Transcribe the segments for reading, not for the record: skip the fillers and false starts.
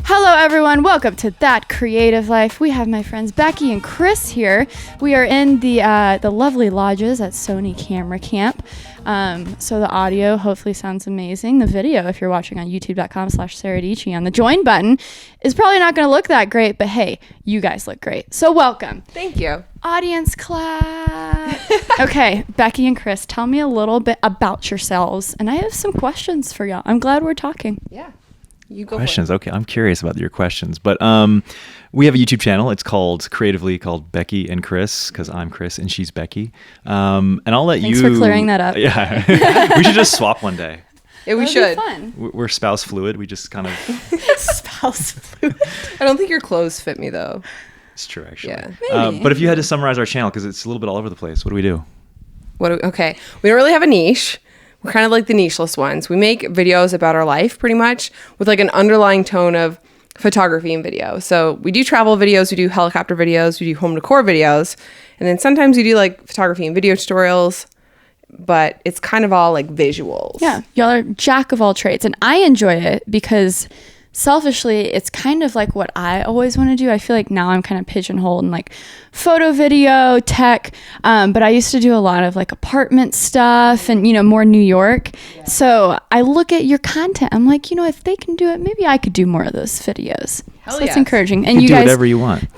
Hello everyone, welcome to That Creative Life. We have my friends Becky and Chris here. We are in the lovely lodges at Sony Camera Camp. So the audio hopefully sounds amazing. The video, if you're watching on youtube.com/Sara DIETSCHY on the join button, is probably not going to look that great, but hey, you guys look great. So welcome. Thank you. Audience clap. Okay, Becky and Chris, tell me a little bit about yourselves. And I have some questions for y'all. I'm glad we're talking. Yeah. You go questions. Okay, I'm curious about your questions, but we have a YouTube channel. It's creatively called Becky and Chris, because I'm Chris and she's Becky. And I'll let Thanks for clearing that up. Yeah, we should just swap one day. Yeah, we should. Fun. We're spouse fluid. We just kind of spouse fluid. I don't think your clothes fit me though. It's true, actually. Yeah. But if you had to summarize our channel, because it's a little bit all over the place, what do we do? Okay, we don't really have a niche. We're kind of like the nicheless ones. We make videos about our life pretty much with like an underlying tone of photography and video. So we do travel videos, we do helicopter videos, we do home decor videos, and then sometimes we do like photography and video tutorials, but it's kind of all like visuals. Yeah, y'all are jack of all trades, and I enjoy it because selfishly, it's kind of like what I always want to do. I feel like now I'm kind of pigeonholed in like photo, video, tech. But I used to do a lot of like apartment stuff and, more New York. Yeah. So I look at your content. I'm like, if they can do it, maybe I could do more of those videos. So that's encouraging. And you do guys whatever you want.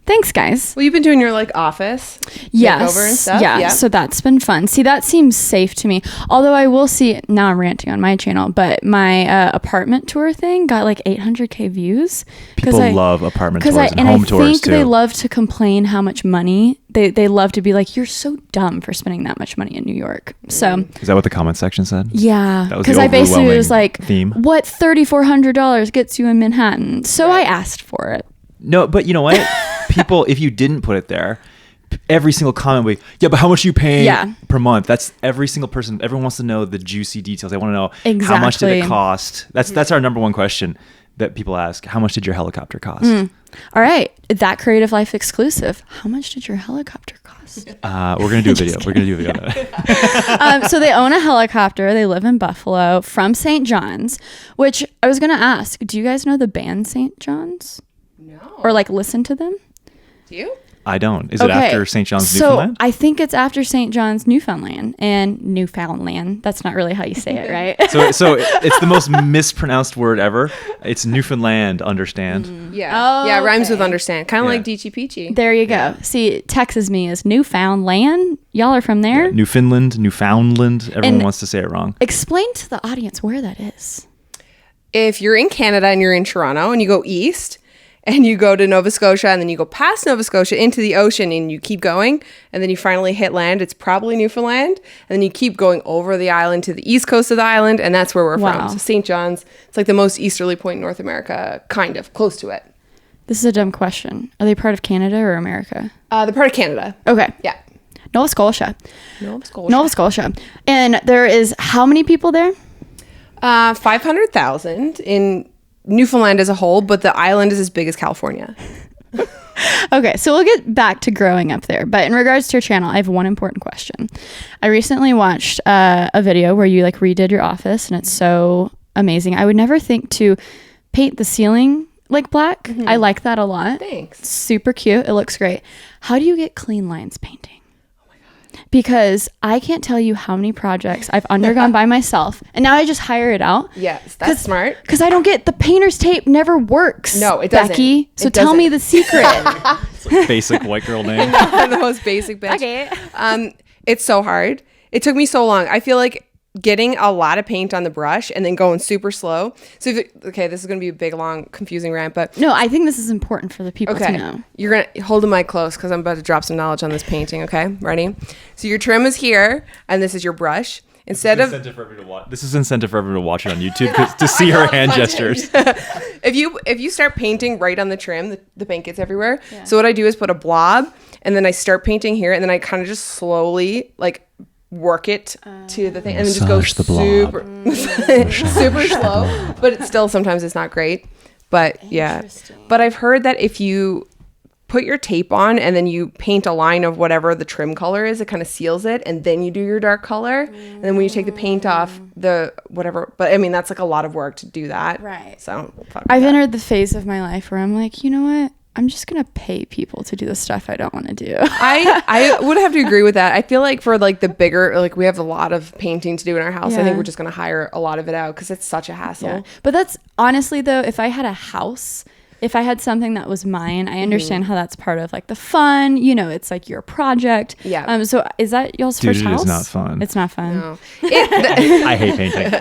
Thanks, guys. Well, you've been doing your like office makeover and stuff. Yeah, so that's been fun. See, that seems safe to me. Although I will see, now I'm ranting on my channel, but my apartment tour thing got like 800K views. People love apartment tours and home tours too. I think they love to complain how much money, they love to be like, you're so dumb for spending that much money in New York. So is that what the comment section said? Yeah, because I basically was like, what $3,400 gets you in Manhattan? So I asked for it. No, but you know what? People, if you didn't put it there, every single comment would be, yeah, but how much are you paying per month? That's every single person. Everyone wants to know the juicy details. They want to know how much did it cost? That's our number one question that people ask. How much did your helicopter cost? All right. That Creative Life exclusive. How much did your helicopter cost? We're going to do a video. We're going to do a video. So they own a helicopter. They live in Buffalo from St. John's, which I was going to ask, do you guys know the band St. John's? No. Or like listen to them? Do you? I don't. Is it after St. John's, Newfoundland? So I think it's after St. John's, Newfoundland. And Newfoundland. That's not really how you say it, right? So it's the most mispronounced word ever. It's Newfoundland, understand. Yeah. Oh, yeah, it rhymes with understand. Kind of like Deechy Peachy. There you go. Yeah. See, Texas me is Newfoundland. Y'all are from there? Yeah, Newfoundland. Everyone wants to say it wrong. Explain to the audience where that is. If you're in Canada and you're in Toronto and you go east, and you go to Nova Scotia, and then you go past Nova Scotia into the ocean, and you keep going, and then you finally hit land. It's probably Newfoundland. And then you keep going over the island to the east coast of the island, and that's where we're from. So St. John's, it's like the most easterly point in North America, kind of, close to it. This is a dumb question. Are they part of Canada or America? They're part of Canada. Okay. Yeah. Nova Scotia. Nova Scotia. And there is how many people there? 500,000 in Newfoundland as a whole, but the island is as big as California. Okay, so we'll get back to growing up there. But in regards to your channel, I have one important question. I recently watched a video where you like redid your office, and it's so amazing. I would never think to paint the ceiling like black. Mm-hmm. I like that a lot. Thanks. It's super cute. It looks great. How do you get clean lines painting? Because I can't tell you how many projects I've undergone by myself, and now I just hire it out. Yes, that's smart. Because I don't get the painter's tape never works. No, it doesn't. Becky, so tell me the secret. It's like basic white girl name. The most basic bitch. Okay. It's so hard. It took me so long. I feel like getting a lot of paint on the brush and then going super slow. So, this is going to be a big, long, confusing rant, but... No, I think this is important for the people to know. You're going to hold the mic close because I'm about to drop some knowledge on this painting, okay? Ready? So your trim is here, and this is your brush. This is incentive for everyone to watch it on YouTube to see her hand gestures. If you start painting right on the trim, the paint gets everywhere. Yeah. So what I do is put a blob, and then I start painting here, and then I kind of just slowly, work it to the thing, and then just go super slow, but sometimes it's not great. But yeah, but I've heard that if you put your tape on and then you paint a line of whatever the trim color is. It kind of seals it, and then you do your dark color. And then when you take the paint off, the whatever. But I mean, that's like a lot of work to do that. Right. So I've entered the phase of my life where I'm like, you know what? I'm just gonna pay people to do the stuff I don't want to do. I would have to agree with that. I feel like for like the bigger, like we have a lot of painting to do in our house. I think we're just gonna hire a lot of it out because it's such a hassle. Yeah. But that's honestly though, if I had a house, if I had something that was mine, I understand how that's part of like the fun, you know, it's like your project. Yeah. So is that y'all's first house? It's not fun. It's not fun. No. I hate painting.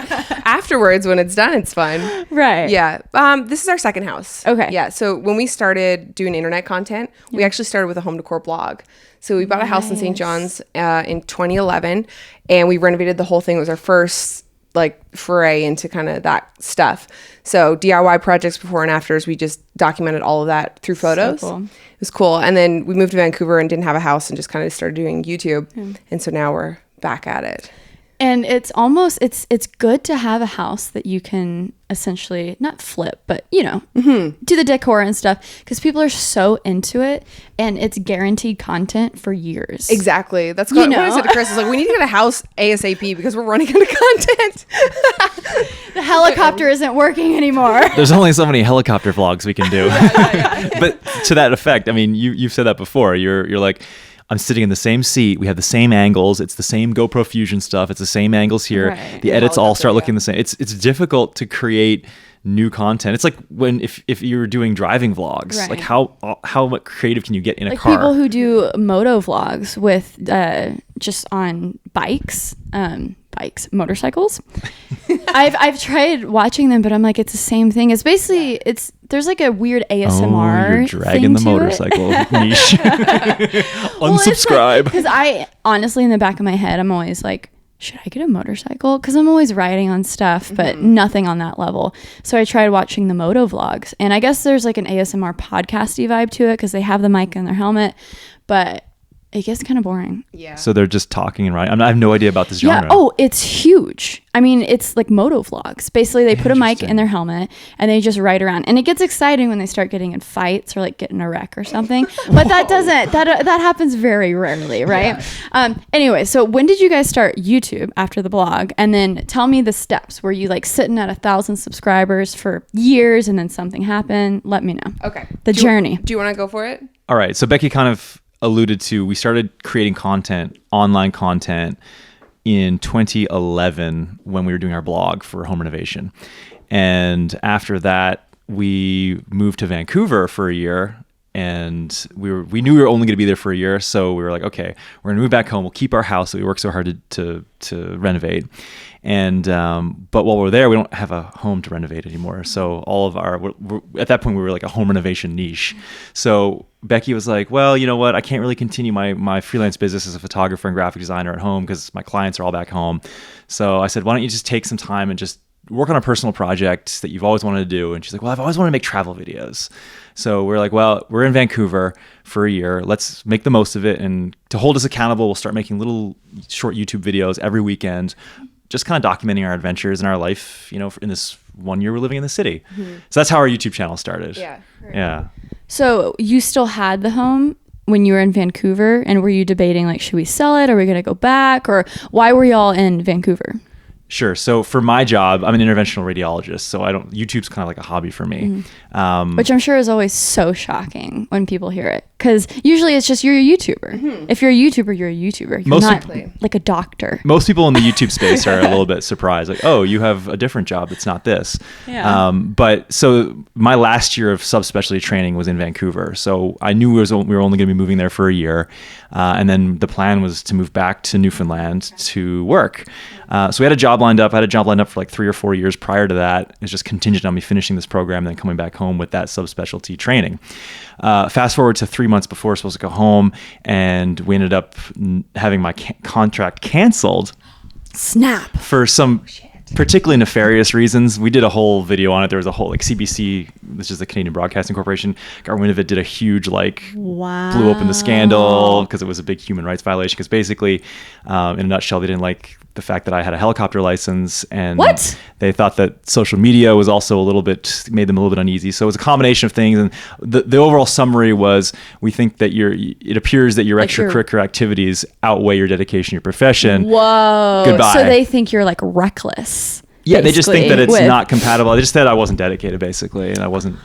Afterwards, when it's done, it's fun. Right. Yeah. This is our second house. Okay. Yeah. So when we started doing internet content, we actually started with a home decor blog. So we bought a house in St. John's in 2011, and we renovated the whole thing. It was our first like foray into kind of that stuff. So DIY projects before and afters, we just documented all of that through photos. So cool. It was cool. And then we moved to Vancouver and didn't have a house and just kind of started doing YouTube. And so now we're back at it. And it's almost, it's good to have a house that you can essentially not flip, but you know, do the decor and stuff, because people are so into it and it's guaranteed content for years. Exactly. That's what I said to Chris. Is like, we need to get a house ASAP because we're running out of content. The helicopter isn't working anymore. There's only so many helicopter vlogs we can do. But to that effect, I mean, you've said that before. You're like, I'm sitting in the same seat. We have the same angles. It's the same GoPro Fusion stuff. It's the same angles here. Right. The edits all start looking the same. It's difficult to create new content. It's like when if you're doing driving vlogs, like how much creative can you get in a car? People who do moto vlogs with just on motorcycles. I've tried watching them, but I'm like, it's the same thing. It's basically there's like a weird ASMR. Oh, you're dragging the motorcycle niche. Unsubscribe. Because I honestly, in the back of my head, I'm always like, should I get a motorcycle? Because I'm always riding on stuff, but nothing on that level. So I tried watching the moto vlogs, and I guess there's like an ASMR podcasty vibe to it because they have the mic in their helmet, but it gets kind of boring. Yeah. So they're just talking and writing. I have no idea about this genre. Yeah. Oh, it's huge. I mean, it's like moto vlogs. Basically, they put a mic in their helmet and they just ride around. And it gets exciting when they start getting in fights or like get in a wreck or something. But that happens very rarely, right? Yeah. Anyway, so when did you guys start YouTube after the blog? And then tell me the steps. Were you like sitting at 1,000 subscribers for years and then something happened? Let me know. Okay. The journey. Do you want to go for it? All right. So Becky kind of alluded to, we started creating online content in 2011 when we were doing our blog for home renovation. And after that, we moved to Vancouver for a year, and we knew we were only going to be there for a year. So we were like, okay, we're going to move back home. We'll keep our house that we worked so hard to renovate. And but while we're there, we don't have a home to renovate anymore. So all of we're at that point, we were like a home renovation niche. So Becky was like, well, you know what? I can't really continue my freelance business as a photographer and graphic designer at home because my clients are all back home. So I said, why don't you just take some time and just work on a personal project that you've always wanted to do? And she's like, well, I've always wanted to make travel videos. So we're like, well, we're in Vancouver for a year. Let's make the most of it. And to hold us accountable, we'll start making little short YouTube videos every weekend, just kind of documenting our adventures and our life, you know, in this 1 year we're living in the city. So that's how our YouTube channel started. Yeah. Right. Yeah. So you still had the home when you were in Vancouver, and were you debating like, should we sell it? Are we going to go back? Or why were y'all in Vancouver? Sure. So for my job, I'm an interventional radiologist. So YouTube's kind of like a hobby for me. Which I'm sure is always so shocking when people hear it. Because usually it's just you're a YouTuber. If you're a YouTuber, you're a YouTuber. You're not like a doctor. Most people in the YouTube space are a little bit surprised. Like, oh, you have a different job that's not this. Yeah. But so my last year of subspecialty training was in Vancouver. So I knew we were only going to be moving there for a year. And then the plan was to move back to Newfoundland to work. So we had a job lined up. I had a job lined up for like 3 or 4 years prior to that. It was just contingent on me finishing this program and then coming back home with that subspecialty training. Fast forward to 3 months before I was supposed to go home, and we ended up having my contract canceled. Snap. For some particularly nefarious reasons. We did a whole video on it. There was a whole CBC, which is the Canadian Broadcasting Corporation, got wind of it, did a huge blew open the scandal because it was a big human rights violation. Because basically, in a nutshell, they didn't like the fact that I had a helicopter license, and What? they thought that social media was also made them a little bit uneasy. So it was a combination of things. And the overall summary was, we think that it appears that your extracurricular activities outweigh your dedication to your profession. Whoa. Goodbye. So they think you're like reckless. Yeah, they just think that it's with- not compatible. They just said I wasn't dedicated, basically, and I wasn't.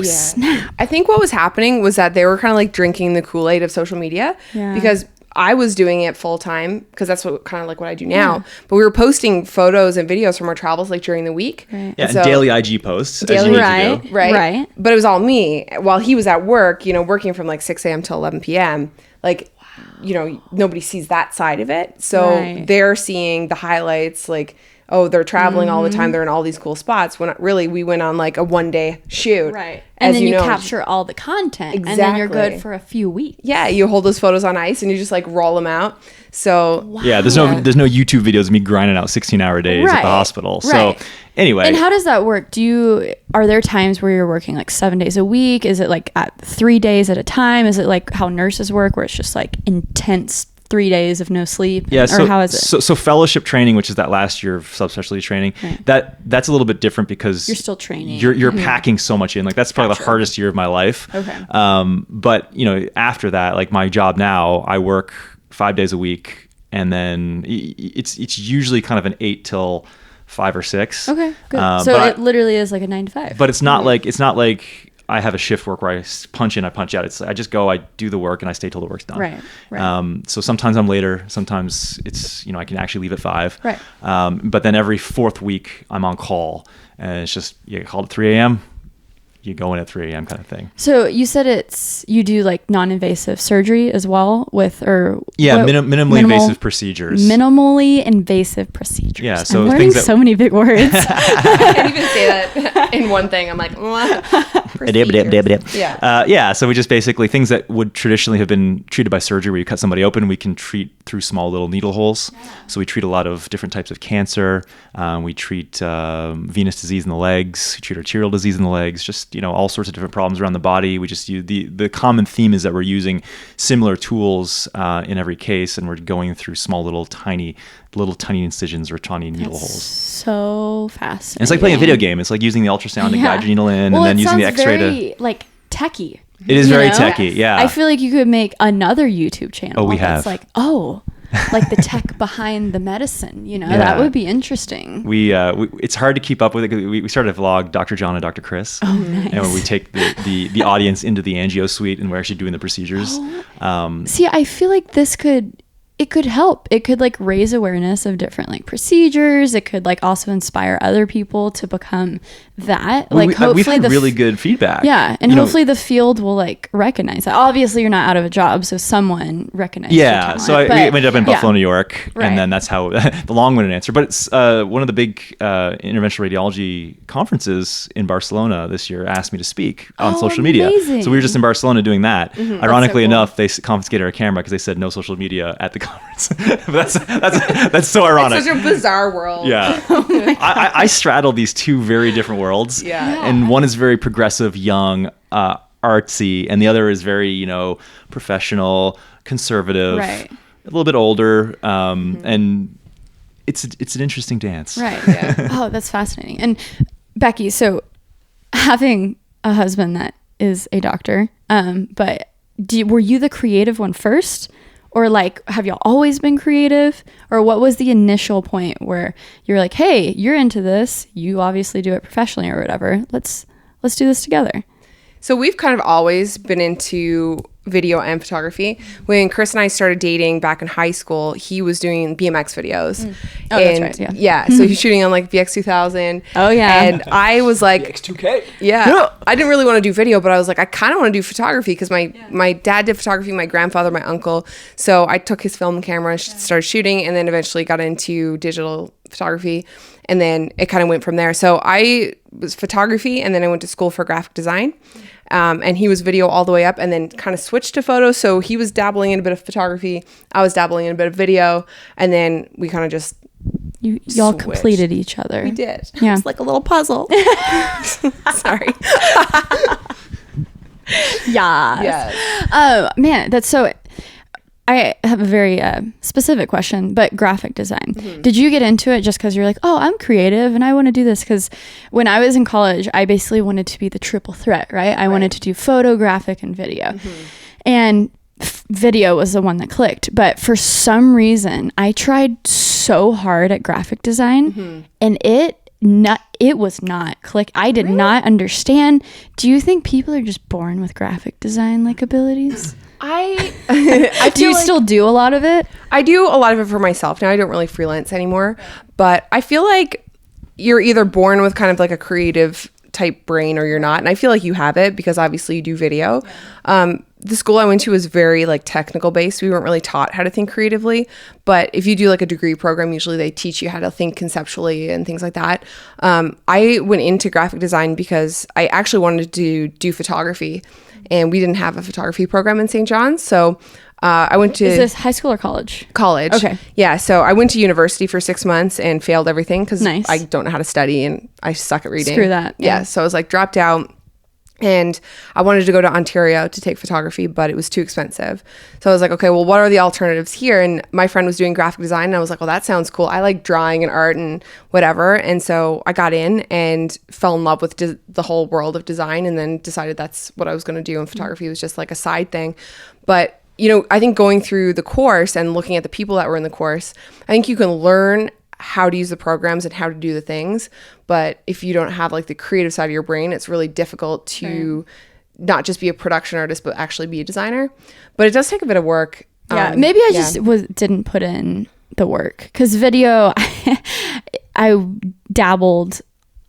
Snap. I think what was happening was that they were kind of like drinking the Kool-Aid of social media, because I was doing it full time, because that's what I do now. But we were posting photos and videos from our travels like during the week. Right. Yeah, and daily IG posts. Daily, as you need right. to do. Right. But it was all me while he was at work, working from like 6 a.m. till 11 p.m. Like, nobody sees that side of it. So they're seeing the highlights, like, oh, they're traveling all the time. They're in all these cool spots. When really we went on like a 1-day shoot. Right. And then you capture all the content. Exactly. And then you're good for a few weeks. Yeah. You hold those photos on ice and you just like roll them out. So yeah, there's no YouTube videos of me grinding out 16-hour days at the hospital. So anyway. And how does that work? Are there times where you're working like 7 days a week? Is it like at 3 days at a time? Is it like how nurses work, where it's just like intense 3 days of no sleep? Yeah. Or how is it? So fellowship training, which is that last year of subspecialty training, that's a little bit different because you're still training. You're packing so much in. Like that's probably the hardest year of my life. Okay. But after that, like my job now, I work 5 days a week, and then it's usually kind of an 8 till 5 or 6. Okay. Good. So it literally is like a 9 to 5. But it's not like I have a shift work where I punch in, I punch out. I just go, I do the work, and I stay till the work's done. Right. So sometimes I'm later. Sometimes it's, I can actually leave at 5. Right. But then every 4th week I'm on call, and it's just, you get called at 3 a.m., you go in at 3 a.m. kind of thing. So you said you do like non-invasive surgery as well minimally invasive procedures. Minimally invasive procedures. Yeah, so I'm learning so many big words. I can't even say that in one thing. I'm like, so we just basically things that would traditionally have been treated by surgery, where you cut somebody open, we can treat through small little needle holes. So we treat a lot of different types of cancer. We treat venous disease in the legs. We treat arterial disease in the legs. Just all sorts of different problems around the body. We just use the common theme is that we're using similar tools in every case, and we're going through small little tiny incisions or tiny needle holes. So fascinating. And it's like playing a video game. It's like using the ultrasound to guide your needle in, and then using the X-ray very, like techie. It is very techie. Yeah. I feel like you could make another YouTube channel. Oh, we have. It's like, like the tech behind the medicine, that would be interesting. We it's hard to keep up with it. We started a vlog, Dr. John and Dr. Chris. Oh, nice. And when we take the audience into the angio suite, and we're actually doing the procedures. See, I feel like it could help. It could like raise awareness of different like procedures. It could like also inspire other people to become that. Hopefully we've had really good feedback. Yeah, and hopefully the field will like recognize that. Obviously, you're not out of a job, so someone recognizes. Yeah, your talent, so we ended up in Buffalo, New York, Right. and then that's how the long-winded answer. But it's one of the big interventional radiology conferences in Barcelona this year asked me to speak on social media. Amazing. So we were just in Barcelona doing that. Ironically enough, they confiscated our camera because they said no social media at the conference. that's so ironic. It's such a bizarre world. Yeah. I straddle these two very different worlds. Yeah. And one is very progressive, young, artsy, and the other is very, professional, conservative, Right. a little bit older, and it's an interesting dance. Right. Yeah. Oh, that's fascinating. And Becky, so having a husband that is a doctor, but were you the creative one first? Or like, have y'all always been creative? Or what was the initial point where you're like, hey, you're into this. You obviously do it professionally or whatever. Let's do this together. So we've kind of always been into video and photography. When Chris and I started dating back in high school, he was doing BMX videos. Oh, and that's right. Yeah. So he's shooting on like VX 2000. Oh, yeah. And I was like, X2K. yeah, I didn't really want to do video, but I was like, I kind of want to do photography because my dad did photography, my grandfather, my uncle. So I took his film camera and started shooting, and then eventually got into digital photography. And then it kind of went from there. So I was photography, and then I went to school for graphic design. And he was video all the way up, and then kind of switched to photo. So he was dabbling in a bit of photography. I was dabbling in a bit of video. And then we kind of just y'all switched. completed each other. We did. Yeah. It's like a little puzzle. Sorry. Yeah. Yes. Man, that's so... I have a very specific question, but graphic design. Did you get into it just because you're like, oh, I'm creative and I want to do this? Because when I was in college, I basically wanted to be the triple threat, right? I wanted to do photographic and video. And video was the one that clicked. But for some reason, I tried so hard at graphic design and it was not click. I did not understand. Do you think people are just born with graphic design like abilities? I do you still do a lot of it? I do a lot of it for myself now. I don't really freelance anymore, but I feel like you're either born with kind of like a creative type brain or you're not, and I feel like you have it because obviously you do video. The school I went to was very like technical based. We weren't really taught how to think creatively, but if you do like a degree program, usually they teach you how to think conceptually and things like that. I went into graphic design because I actually wanted to do photography, and we didn't have a photography program in St. John's, so I went to... Is this high school or college? College. Okay. Yeah, so I went to university for 6 months and failed everything because Nice. I don't know how to study and I suck at reading. Screw that. Yeah, so I was like dropped out, and I wanted to go to Ontario to take photography, but it was too expensive. So I was like, okay, well, what are the alternatives here? And my friend was doing graphic design, and I was like, well, that sounds cool. I like drawing and art and whatever. And so I got in and fell in love with the whole world of design, and then decided that's what I was going to do. And photography was just like a side thing. But you know, I think going through the course and looking at the people that were in the course, I think you can learn how to use the programs and how to do the things. But if you don't have like the creative side of your brain, it's really difficult to not just be a production artist, but actually be a designer. But it does take a bit of work. Yeah, maybe I just didn't put in the work, because video, I dabbled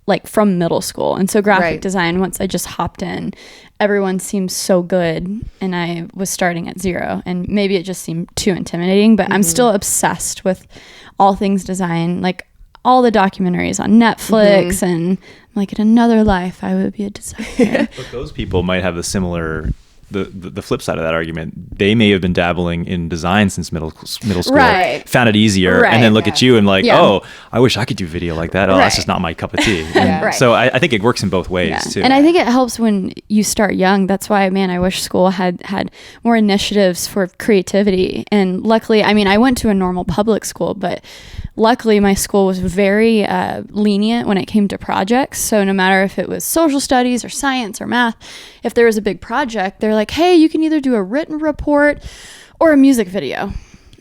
like from middle school, and so graphic design, once I just hopped in, everyone seems so good, and I was starting at zero, and maybe it just seemed too intimidating. But I'm still obsessed with all things design, like all the documentaries on Netflix, and like in another life I would be a designer. But those people might have a similar the flip side of that argument. They may have been dabbling in design since middle school, found it easier, and then look at you and like, oh, I wish I could do video like that. Oh, that's just not my cup of tea. So I think it works in both ways too. And I think it helps when you start young. That's why, man, I wish school had more initiatives for creativity. And luckily, I mean, I went to a normal public school, but luckily my school was very lenient when it came to projects. So no matter if it was social studies or science or math, if there was a big project, they're like, hey, you can either do a written report or a music video.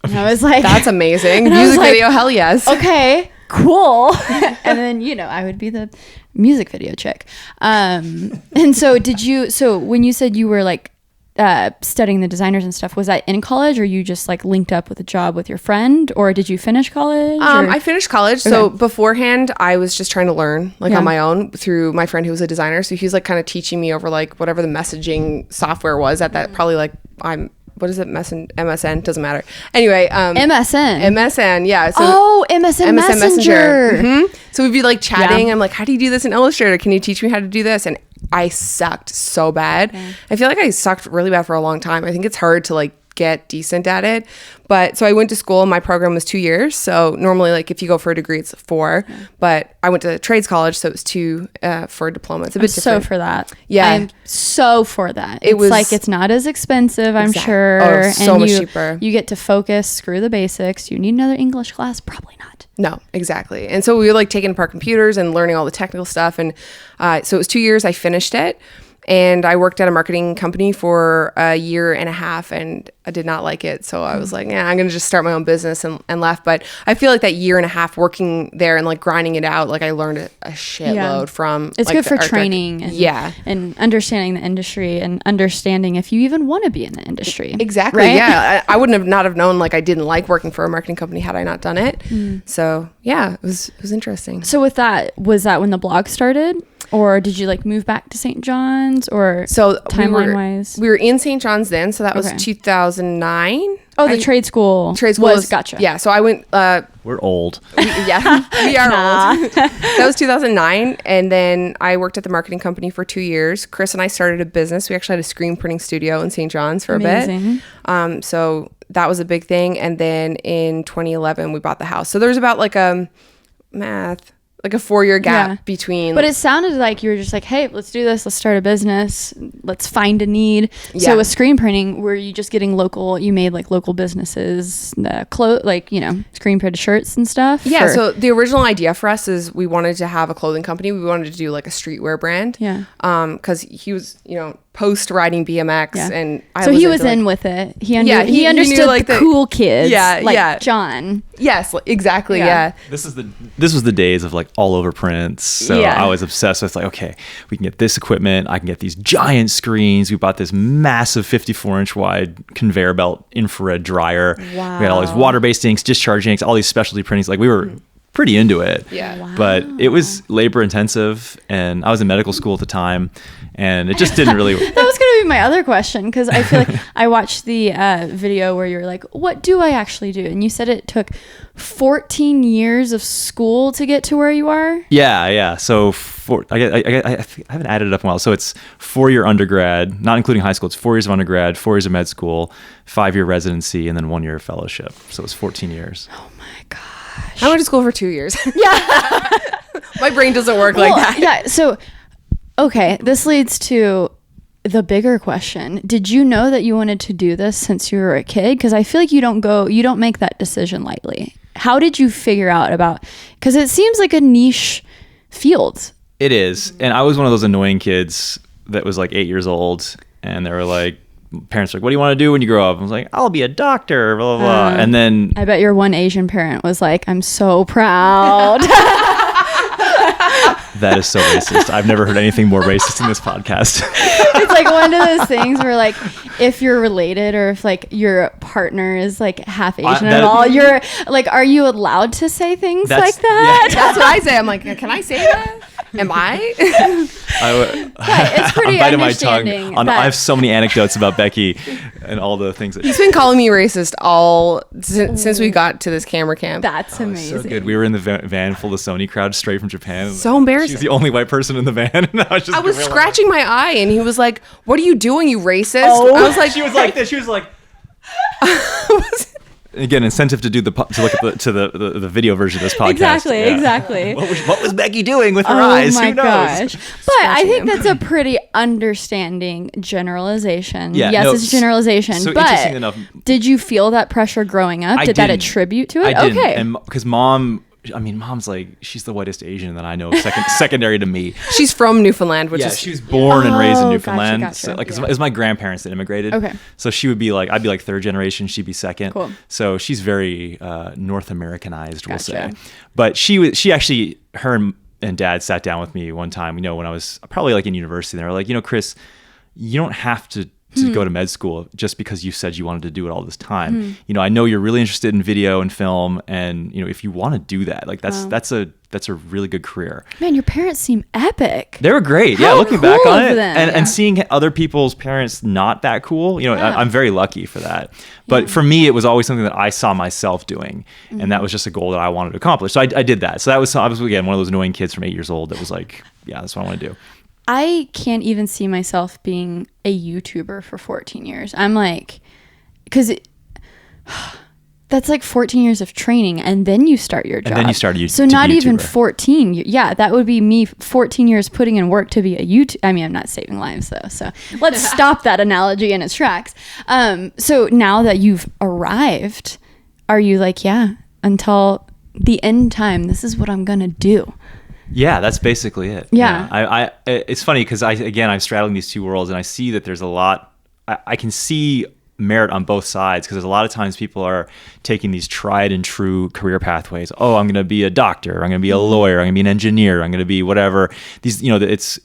And I was like, that's amazing. Music video, hell yes. Okay, cool. And then, you know, I would be the music video chick. And so so when you said you were like studying the designers and stuff, was that in college, or you just like linked up with a job with your friend, or did you finish college? I finished college. Okay. So beforehand I was just trying to learn like on my own through my friend who was a designer. So he was like kind of teaching me over like whatever the messaging software was at that, probably like what is it? MSN? Doesn't matter. Anyway. MSN, yeah. So MSN Messenger. So we'd be like chatting. I'm like, how do you do this in Illustrator? Can you teach me how to do this? And I sucked so bad. I feel like I sucked really bad for a long time. I think it's hard to like get decent at it. But so I went to school. My program was 2 years. So normally like if you go for a degree, it's 4. But I went to trades college, so it was 2 for a diploma. It's a bit different. So for that. Yeah. I'm so for that. It's like, it's not as expensive, I'm sure. Oh, so much cheaper. You get to focus, screw the basics. You need another English class? Probably not. No, exactly. And so we were like taking apart computers and learning all the technical stuff. And so it was 2 years. I finished it. And I worked at a marketing company for a year and a half, and I did not like it. So I was like, yeah, I'm going to just start my own business and left. But I feel like that year and a half working there and like grinding it out, like I learned a shitload from. It's like, good for training and understanding the industry and understanding if you even want to be in the industry. Exactly. Right? Yeah. I wouldn't have known like I didn't like working for a marketing company had I not done it. So yeah, it was interesting. So with that, was that when the blog started? Or did you like move back to St. John's, or so timeline wise? We were in St. John's then, so that was 2009. Oh, the trade school. Trade school was gotcha. Yeah, so I went. We're old. We are old. That was 2009, and then I worked at the marketing company for 2 years. Chris and I started a business. We actually had a screen printing studio in St. John's for a bit. So that was a big thing, and then in 2011 we bought the house. So there was about like like a 4-year gap between. But it sounded like you were just like, hey, let's do this. Let's start a business. Let's find a need. Yeah. So with screen printing, were you just getting you made like local businesses, like, you know, screen printed shirts and stuff? Yeah. So the original idea for us is we wanted to have a clothing company. We wanted to do like a streetwear brand. Yeah. Because he was, you know, post riding BMX and he was in with it. He understood knew, like, the cool kids. Like John. Yes, exactly. Yeah. This was the days of like all over prints. So I was obsessed with like, okay, we can get this equipment. I can get these giant screens. We bought this massive 54-inch wide conveyor belt infrared dryer. Wow. We had all these water-based inks, discharge inks, all these specialty printings. Like we were pretty into it. Yeah. Wow. But it was labor intensive, and I was in medical school at the time, and it just didn't really. That was going to be my other question, because I feel like I watched the video where you were like, what do I actually do? And you said it took 14 years of school to get to where you are? Yeah. So I haven't added it up in a while. So it's 4-year undergrad, not including high school. It's 4 years of undergrad, 4 years of med school, 5-year residency, and then 1 year of fellowship. So it's 14 years. Oh my God. I went to school for 2 years. Yeah. My brain doesn't work like that. Yeah. So, okay. This leads to the bigger question. Did you know that you wanted to do this since you were a kid? Because I feel like you don't make that decision lightly. How did you figure out because it seems like a niche field. It is. And I was one of those annoying kids that was like 8 years old, and they were like, parents were like, what do you want to do when you grow up? I was like, I'll be a doctor, blah, blah, blah. And then I bet your one Asian parent was like, I'm so proud. That is so racist. I've never heard anything more racist in this podcast. It's like one of those things where like if you're related or if like your partner is like half Asian at all, you're like, are you allowed to say things like that? Yeah. That's what I say. I'm like, can I say that? Am I? It's pretty I'm biting my tongue. I have so many anecdotes about Becky and all the things that he's been calling me racist since we got to this camera camp. That's amazing. So good. We were in the van full of Sony crowd straight from Japan. So embarrassing. She's the only white person in the van. And I was scratching my eye, and he was like, "What are you doing, you racist?" I was like, she was like this. She was like. Again, incentive to look at the video version of this podcast. Exactly. What was Becky doing with her eyes? Oh my Who knows? Gosh! But I think that's a pretty understanding generalization. Yeah, yes, it's a generalization. So but interesting enough, did you feel that pressure growing up? Did that attribute to it? I didn't. Okay, because mom's like, she's the whitest Asian that I know, secondary to me. She's from Newfoundland, she was born and raised in Newfoundland. Gotcha. So, like, it's my grandparents that immigrated. Okay. So she would be like, I'd be like third generation, she'd be second. Cool. So she's very North Americanized, we'll say. But she actually, her and dad sat down with me one time, when I was probably like in university, and they were like, Chris, you don't have to go to med school just because you said you wanted to do it all this time. I know you're really interested in video and film, and if you want to do that, like that's a really good career. Man, your parents seem epic. They were great. How looking cool back on it and seeing other people's parents not that cool, I'm very lucky for that. But for me, it was always something that I saw myself doing, and that was just a goal that I wanted to accomplish. So I did that. So I was again one of those annoying kids from 8 years old that was like, yeah, that's what I want to do. I can't even see myself being a YouTuber for 14 years. I'm like, because that's like 14 years of training, and then you start your job. And then you start YouTube. So not even 14. Yeah, that would be me 14 years putting in work to be a YouTube. I mean, I'm not saving lives though. So let's stop that analogy in its tracks. So now that you've arrived, are you like, until the end time, this is what I'm going to do? Yeah, that's basically it. Yeah. It's funny because I'm straddling these two worlds, and I see that there's a lot. I can see merit on both sides, because a lot of times people are taking these tried and true career pathways. Oh, I'm going to be a doctor. I'm going to be a lawyer. I'm going to be an engineer. I'm going to be whatever. These, it's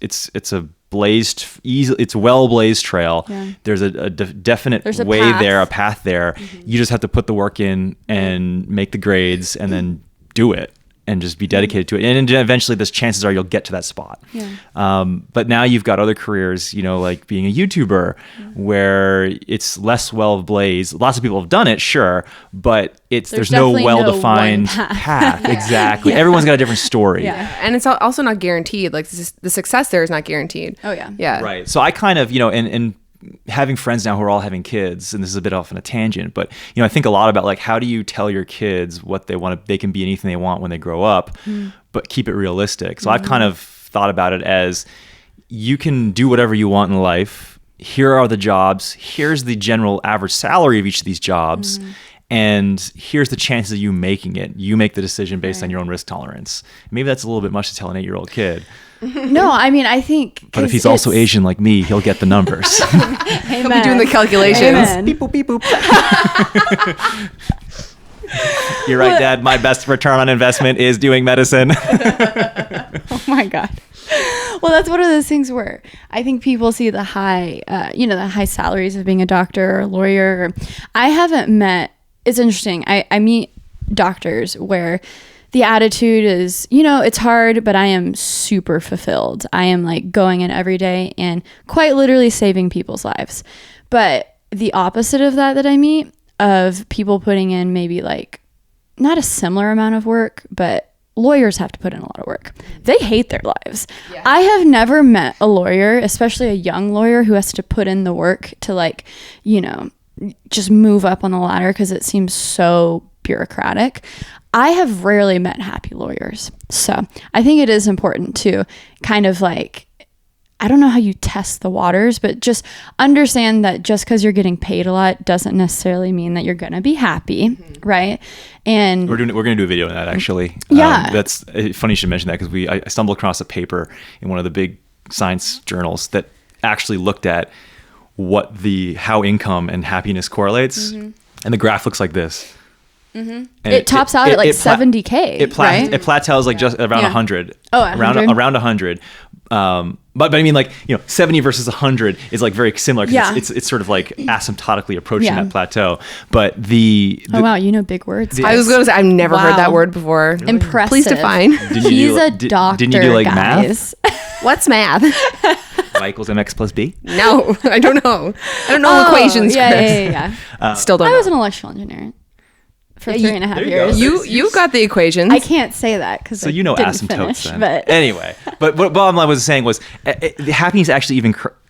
a it's a well blazed trail. Yeah. There's a definite a path there. Mm-hmm. You just have to put the work in and make the grades, and then do it. And just be dedicated to it, and eventually, the chances are you'll get to that spot. Yeah. But now you've got other careers, like being a YouTuber, where it's less well blazed. Lots of people have done it, sure, but there's no well-defined path. Exactly. Everyone's got a different story. Yeah, and it's also not guaranteed. Like the success there is not guaranteed. Oh yeah. Yeah. Right. So I kind of, and having friends now who are all having kids, and this is a bit off on a tangent, but I think a lot about like, how do you tell your kids what they want? They can be anything they want when they grow up, but keep it realistic. So I've kind of thought about it as you can do whatever you want in life. Here are the jobs. Here's the general average salary of each of these jobs. And here's the chances of you making it. You make the decision based on your own risk tolerance. Maybe that's a little bit much to tell an 8-year-old kid. No, I mean, I think. But if he's also Asian like me, he'll get the numbers. He'll be doing the calculations. Beep, boop, beep, boop. You're right, Dad. My best return on investment is doing medicine. Oh my God. Well, that's one of those things where I think people see the high, the high salaries of being a doctor or a lawyer. I haven't met, it's interesting. I meet doctors where the attitude is, it's hard, but I am super fulfilled. I am like going in every day and quite literally saving people's lives. But the opposite of that I meet, of people putting in maybe like not a similar amount of work, but lawyers have to put in a lot of work. They hate their lives. Yeah. I have never met a lawyer, especially a young lawyer, who has to put in the work to just move up on the ladder because it seems so bureaucratic. I have rarely met happy lawyers. So I think it is important to kind of I don't know how you test the waters, but just understand that just because you're getting paid a lot doesn't necessarily mean that you're going to be happy, right? And we're going to do a video on that, actually. Yeah. That's funny you should mention that, because I stumbled across a paper in one of the big science journals that actually looked at how income and happiness correlates. And the graph looks like this. And it tops out at $70K. It plateaus just around 100. Oh, around 100. But I mean, 70 versus 100 is very similar. Yeah. It's sort of asymptotically approaching that plateau. But the oh wow, big words. I was going to say, I've never heard that word before. Impressive. Please define. He's a doctor. Didn't you do guys. Math? What's math? Y equals mx plus b? No, I don't know. I don't know equations, Chris. Yeah. Still don't know. I was an electrical engineer for 3.5 years. You got the equations. I can't say that because so didn't asymptotes finish, then. But anyway, but what bottom line was saying was the happiness actually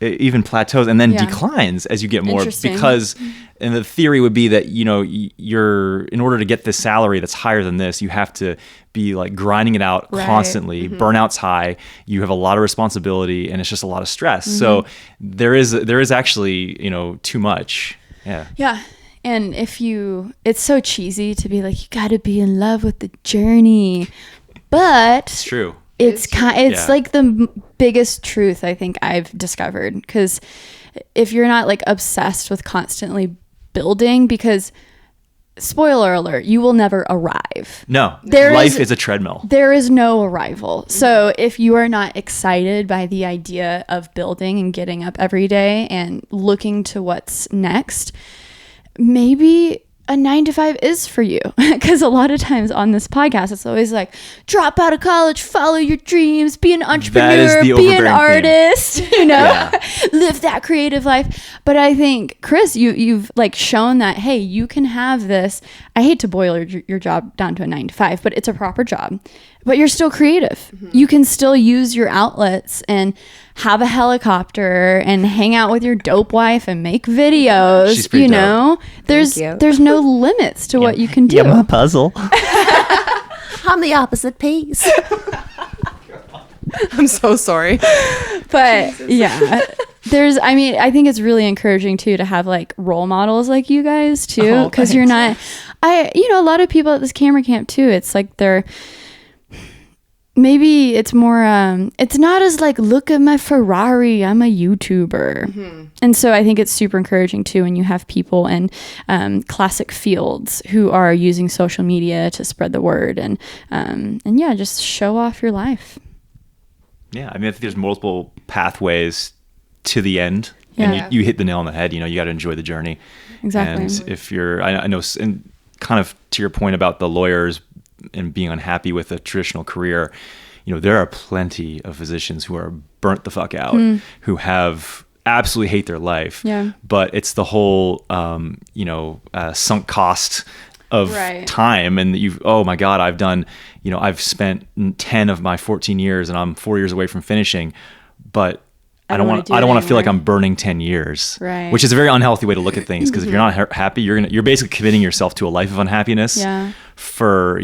even plateaus and then declines as you get more, because and the theory would be that you're in order to get this salary that's higher than this, you have to be grinding it out constantly. Burnout's high. You have a lot of responsibility and it's just a lot of stress. So there is actually too much. Yeah. And it's so cheesy to be you got to be in love with the journey, but it's true. It's the biggest truth I think I've discovered, because if you're not obsessed with constantly building, because spoiler alert, you will never arrive. No, life is a treadmill. There is no arrival. So if you are not excited by the idea of building and getting up every day and looking to what's next, maybe a 9-to-5 is for you. Because a lot of times on this podcast, it's always drop out of college, follow your dreams, be an entrepreneur, be an artist, live that creative life. But I think, Chris, you've shown that, hey, you can have this. I hate to boil your job down to a 9-to-5, but it's a proper job. But you're still creative. You can still use your outlets and have a helicopter and hang out with your dope wife and make videos. She's pretty dope. There's no limits to what you can do. Yeah, my puzzle. I'm the opposite piece. I'm so sorry. But yeah, I think it's really encouraging too to have role models like you guys too, because you're not, a lot of people at this camera camp too, it's they're, maybe it's more it's not as look at my Ferrari, I'm a YouTuber. And so I think it's super encouraging too when you have people in classic fields who are using social media to spread the word and just show off your life. I think there's multiple pathways to the end, and you hit the nail on the head. You got to enjoy the journey. Exactly. And if I know, and kind of to your point about the lawyers and being unhappy with a traditional career, there are plenty of physicians who are burnt the fuck out, who have absolutely hate their life. But it's the whole sunk cost of time, and oh my God, I've spent 10 of my 14 years and I'm 4 years away from finishing, but I don't want to feel like I'm burning 10 years, which is a very unhealthy way to look at things. Because if you're not happy, you're basically committing yourself to a life of unhappiness for,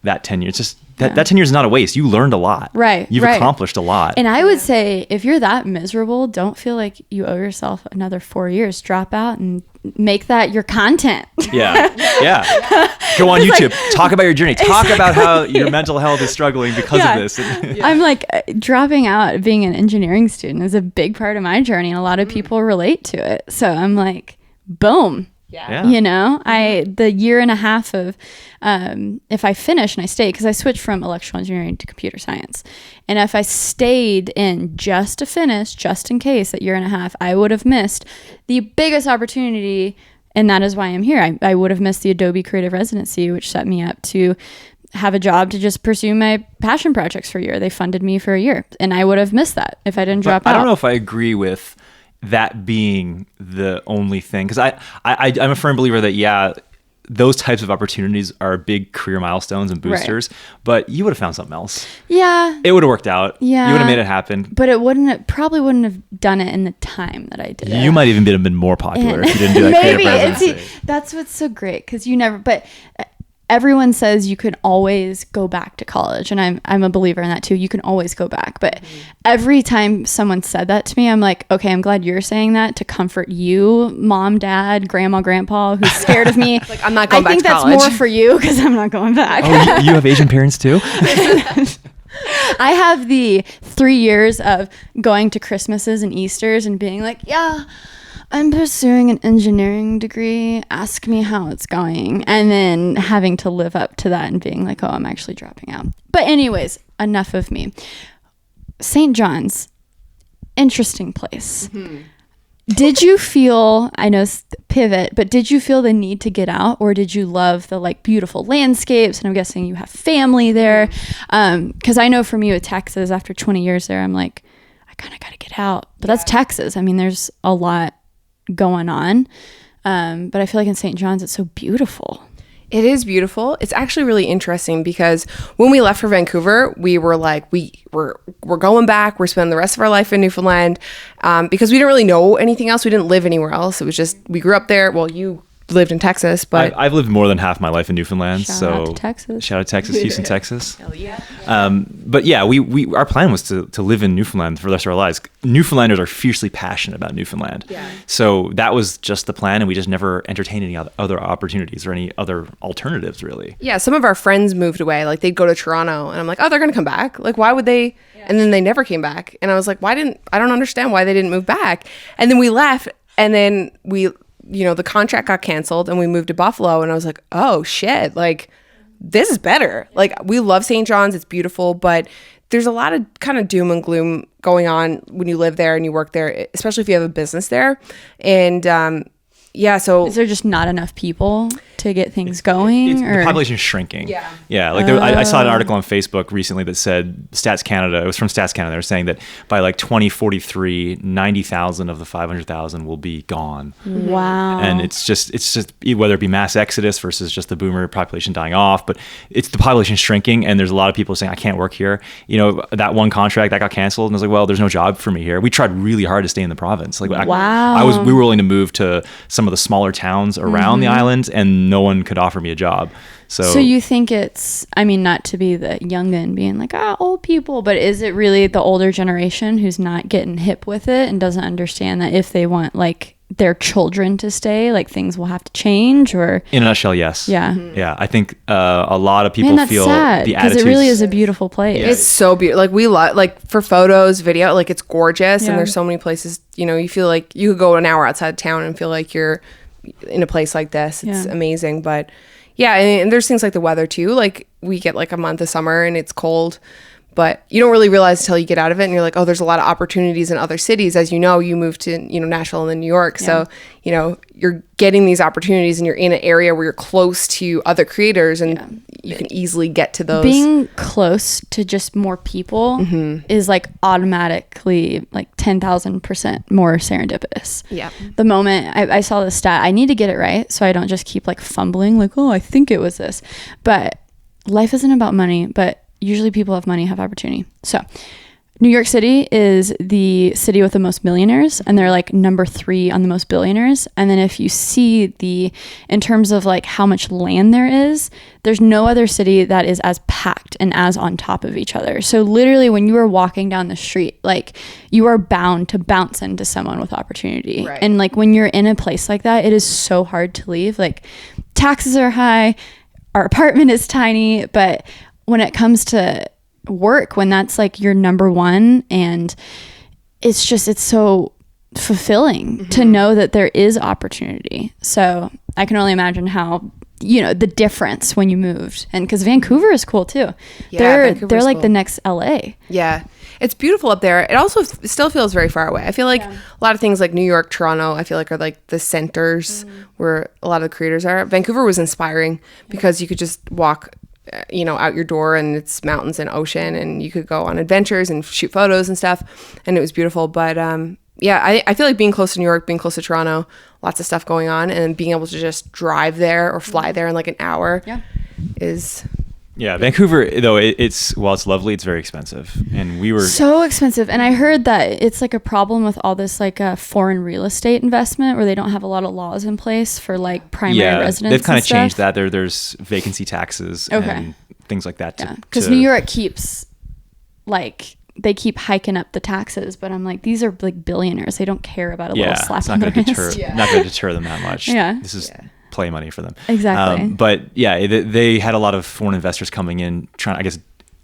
that 10 years. It just that 10 years is not a waste. You learned a lot. Right. You've accomplished a lot. And I would say if you're that miserable, don't feel like you owe yourself another 4 years. Drop out and make that your content. Yeah. Go on YouTube. Talk about your journey. Talk about how your mental health is struggling because of this. I'm like, dropping out, being an engineering student is a big part of my journey, and a lot of people relate to it. So I'm like, boom. Yeah. You know, the year and a half of, if I finish and I stay, because I switched from electrical engineering to computer science. And if I stayed in just to finish, just in case, that year and a half, I would have missed the biggest opportunity. And that is why I'm here. I would have missed the Adobe Creative Residency, which set me up to have a job to just pursue my passion projects for a year. They funded me for a year, and I would have missed that if I didn't drop out. I don't know if I agree with that being the only thing, because I'm a firm believer that those types of opportunities are big career milestones and boosters, but you would have found something else. Yeah, it would have worked out. Yeah, you would have made it happen, but probably wouldn't have done it in the time that I did it. You might even have been more popular if you didn't do that creative residency. That's what's so great, because but everyone says you can always go back to college, and I'm a believer in that too. You can always go back, but every time someone said that to me, I'm like, okay, I'm glad you're saying that to comfort you, mom, dad, grandma, grandpa, who's scared of me. Like, I'm not going back to college. I think that's more for you, because I'm not going back. Oh, you have Asian parents too? I have the 3 years of going to Christmases and Easters and being like, I'm pursuing an engineering degree. Ask me how it's going. And then having to live up to that and being like, oh, I'm actually dropping out. But anyways, enough of me. St. John's, interesting place. Mm-hmm. Did you feel, I know pivot, but did you feel the need to get out, or did you love the like beautiful landscapes? And I'm guessing you have family there. Because I know from you at Texas, after 20 years there, I'm like, I kind of got to get out. But that's Texas. I mean, there's a lot going on, but I feel like in St. John's it's so beautiful. It is beautiful. It's actually really interesting, because when we left for Vancouver, we were like, we're going back. We're spending the rest of our life in Newfoundland, because we didn't really know anything else. We didn't live anywhere else. It was just, we grew up there. Well, you lived in Texas, but I've lived more than half my life in Newfoundland. Shout out to Texas. Shout out to Texas, Houston, Texas. Hell yeah. But yeah, we our plan was to live in Newfoundland for the rest of our lives. Newfoundlanders are fiercely passionate about Newfoundland. Yeah. So that was just the plan, and we just never entertained any other opportunities or any other alternatives, really. Yeah, some of our friends moved away. Like, they'd go to Toronto, and I'm like, oh, they're gonna come back. Like, why would they? Yeah. And then they never came back, and I was like, I don't understand why they didn't move back. And then we left, and then the contract got canceled, and we moved to Buffalo, and I was like, oh shit, like, this is better. Like, we love St. John's. It's beautiful, but there's a lot of kind of doom and gloom going on when you live there and you work there, especially if you have a business there. And so is there just not enough people to get things going? The population is shrinking. Yeah. Like I saw an article on Facebook recently that said Stats Canada. It was from Stats Canada. They were saying that by like 2043, 90,000 of the 500,000 will be gone. Wow. And it's just whether it be mass exodus versus just the boomer population dying off, but it's the population shrinking, and there's a lot of people saying, I can't work here. That one contract that got canceled, and I was like, well, there's no job for me here. We tried really hard to stay in the province. Like, wow. we were willing to move to some of the smaller towns around the island, and no one could offer me a job. So you think it's, I mean, not to be the youngin being like, old people, but is it really the older generation who's not getting hip with it and doesn't understand that if they want like their children to stay, like things will have to change? Or in a nutshell, yes. Yeah. Yeah. I think a lot of people feel sad, the attitudes. Because it really is a beautiful place. Yeah. It's so beautiful. Like, we love, like, for photos, video, like, it's gorgeous. And there's so many places, you feel like you could go an hour outside of town and feel like you're in a place like this. It's amazing. But yeah, and there's things like the weather too. Like, we get like a month of summer and it's cold, but you don't really realize until you get out of it, and you're like, oh, there's a lot of opportunities in other cities. As you moved to Nashville and then New York. So you're getting these opportunities, and you're in an area where you're close to other creators, and you can easily get to those. Being close to just more people is like automatically like 10,000% more serendipitous. Yeah. The moment I saw the stat, I need to get it right so I don't just keep like fumbling like, oh, I think it was this. But life isn't about money, but usually people have money, have opportunity. So New York City is the city with the most millionaires, and they're like number 3 on the most billionaires. And then if you see in terms of like how much land there is, there's no other city that is as packed and as on top of each other. So literally when you are walking down the street, like you are bound to bounce into someone with opportunity. Right. And like when you're in a place like that, it is so hard to leave. Like taxes are high, our apartment is tiny, but when it comes to work, when that's like your number one, and it's so fulfilling to know that there is opportunity. So I can only imagine how, the difference when you moved. And because Vancouver is cool too. Yeah, they're like the next LA. Yeah, it's beautiful up there. It also still feels very far away. I feel like a lot of things like New York, Toronto, I feel like are like the centers where a lot of the creators are. Vancouver was inspiring because you could just walk out your door and it's mountains and ocean, and you could go on adventures and shoot photos and stuff, and it was beautiful. But I feel like being close to New York, being close to Toronto, lots of stuff going on, and being able to just drive there or fly there in like an hour is... Yeah, Vancouver, though, it's lovely, it's very expensive. And we were... So expensive. And I heard that it's like a problem with all this like foreign real estate investment where they don't have a lot of laws in place for like primary residents. They've kind of changed that. There's vacancy taxes and things like that. Because New York keeps like... They keep hiking up the taxes, but I'm like, these are like billionaires. They don't care about a little slap it's on not the going wrist. to deter them that much. Yeah. This is play money for them. Exactly. But yeah, they had a lot of foreign investors coming in, trying, I guess,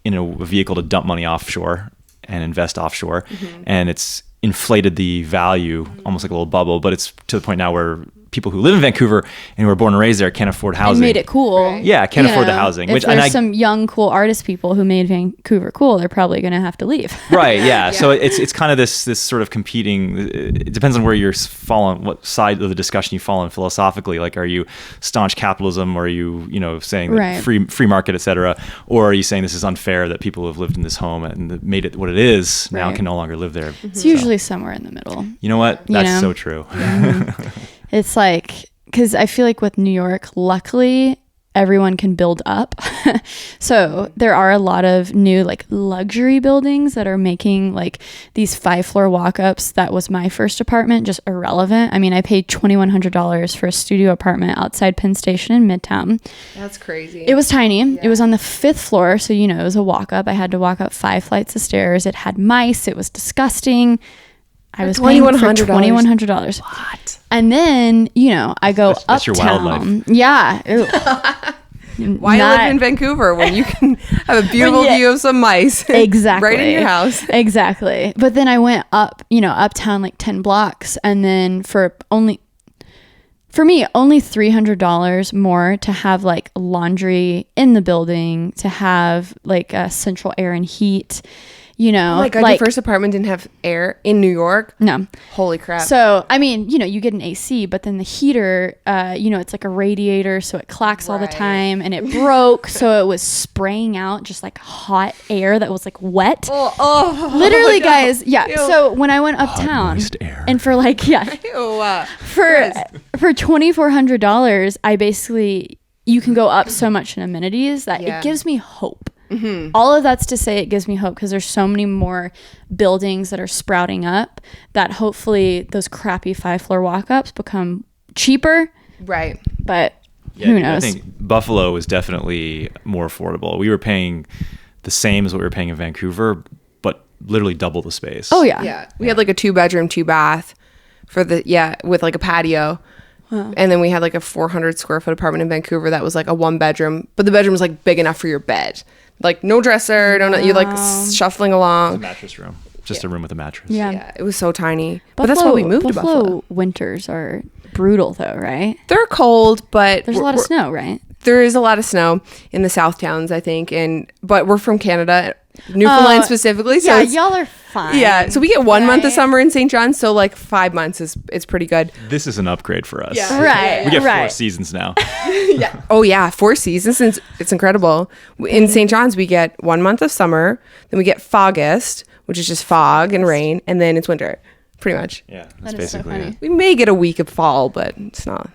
in a vehicle to dump money offshore and invest offshore. And it's inflated the value, almost like a little bubble, but it's to the point now where people who live in Vancouver and who are born and raised there can't afford housing. And made it cool. Right. Yeah, can't afford the housing. If there's some young, cool artist people who made Vancouver cool, they're probably going to have to leave. Right, yeah. So it's kind of this sort of competing. It depends on where you're falling, what side of the discussion you fall on philosophically. Like, are you staunch capitalism, or are you, saying that free market, et cetera? Or are you saying this is unfair that people who have lived in this home and made it what it is now can no longer live there? It's usually somewhere in the middle. You know what? That's so true. It's like, because I feel like with New York, luckily, everyone can build up. So there are a lot of new like luxury buildings that are making like these 5-floor walk-ups. That was my first apartment, just irrelevant. I mean, I paid $2,100 for a studio apartment outside Penn Station in Midtown. That's crazy. It was tiny. Yeah. It was on the 5th floor. So, it was a walk-up. I had to walk up 5 flights of stairs. It had mice. It was disgusting. I was paying for $2,100. What? And then, I go uptown. That's your wildlife. Yeah. Why live in Vancouver when you can have a beautiful view of some mice? Exactly. Right in your house. Exactly. But then I went up, uptown like 10 blocks. And then for me, only $300 more to have like laundry in the building, to have like central air and heat. Oh my God, your first apartment didn't have air in New York? No. Holy crap. So, I mean, you get an AC, but then the heater, it's like a radiator, so it clacks all the time, and it broke, so it was spraying out just like hot air that was like wet. Literally, guys. Yeah. Ew. So when I went uptown, and for like, for $2,400, I basically, you can go up so much in amenities that it gives me hope. Mm-hmm. All of that's to say it gives me hope, because there's so many more buildings that are sprouting up that hopefully those crappy 5-floor walk-ups become cheaper. Right. But who knows? I think Buffalo is definitely more affordable. We were paying the same as what we were paying in Vancouver, but literally double the space. Oh, yeah. Yeah. We had like a 2-bedroom, 2-bath with like a patio. Wow. And then we had like a 400 square foot apartment in Vancouver that was like a 1-bedroom, but the bedroom was like big enough for your bed. Like no dresser, you're like shuffling along. It's a mattress room. Just a room with a mattress. Yeah. It was so tiny. But that's why we moved to Buffalo. Winters are brutal though, right? They're cold, but there's a lot of snow, right? There is a lot of snow in the South towns, I think, but we're from Canada, Newfoundland specifically. So y'all are fine. Yeah, so we get 1 month of summer in St. John's, so like 5 months it's pretty good. This is an upgrade for us. Yeah. Right. We get 4 seasons now. Yeah. Oh yeah, 4 seasons. It's incredible. In St. John's, we get 1 month of summer, then we get Fogust, which is just fog and rain, and then it's winter, pretty much. Yeah, that's basically it. We may get a week of fall, but it's not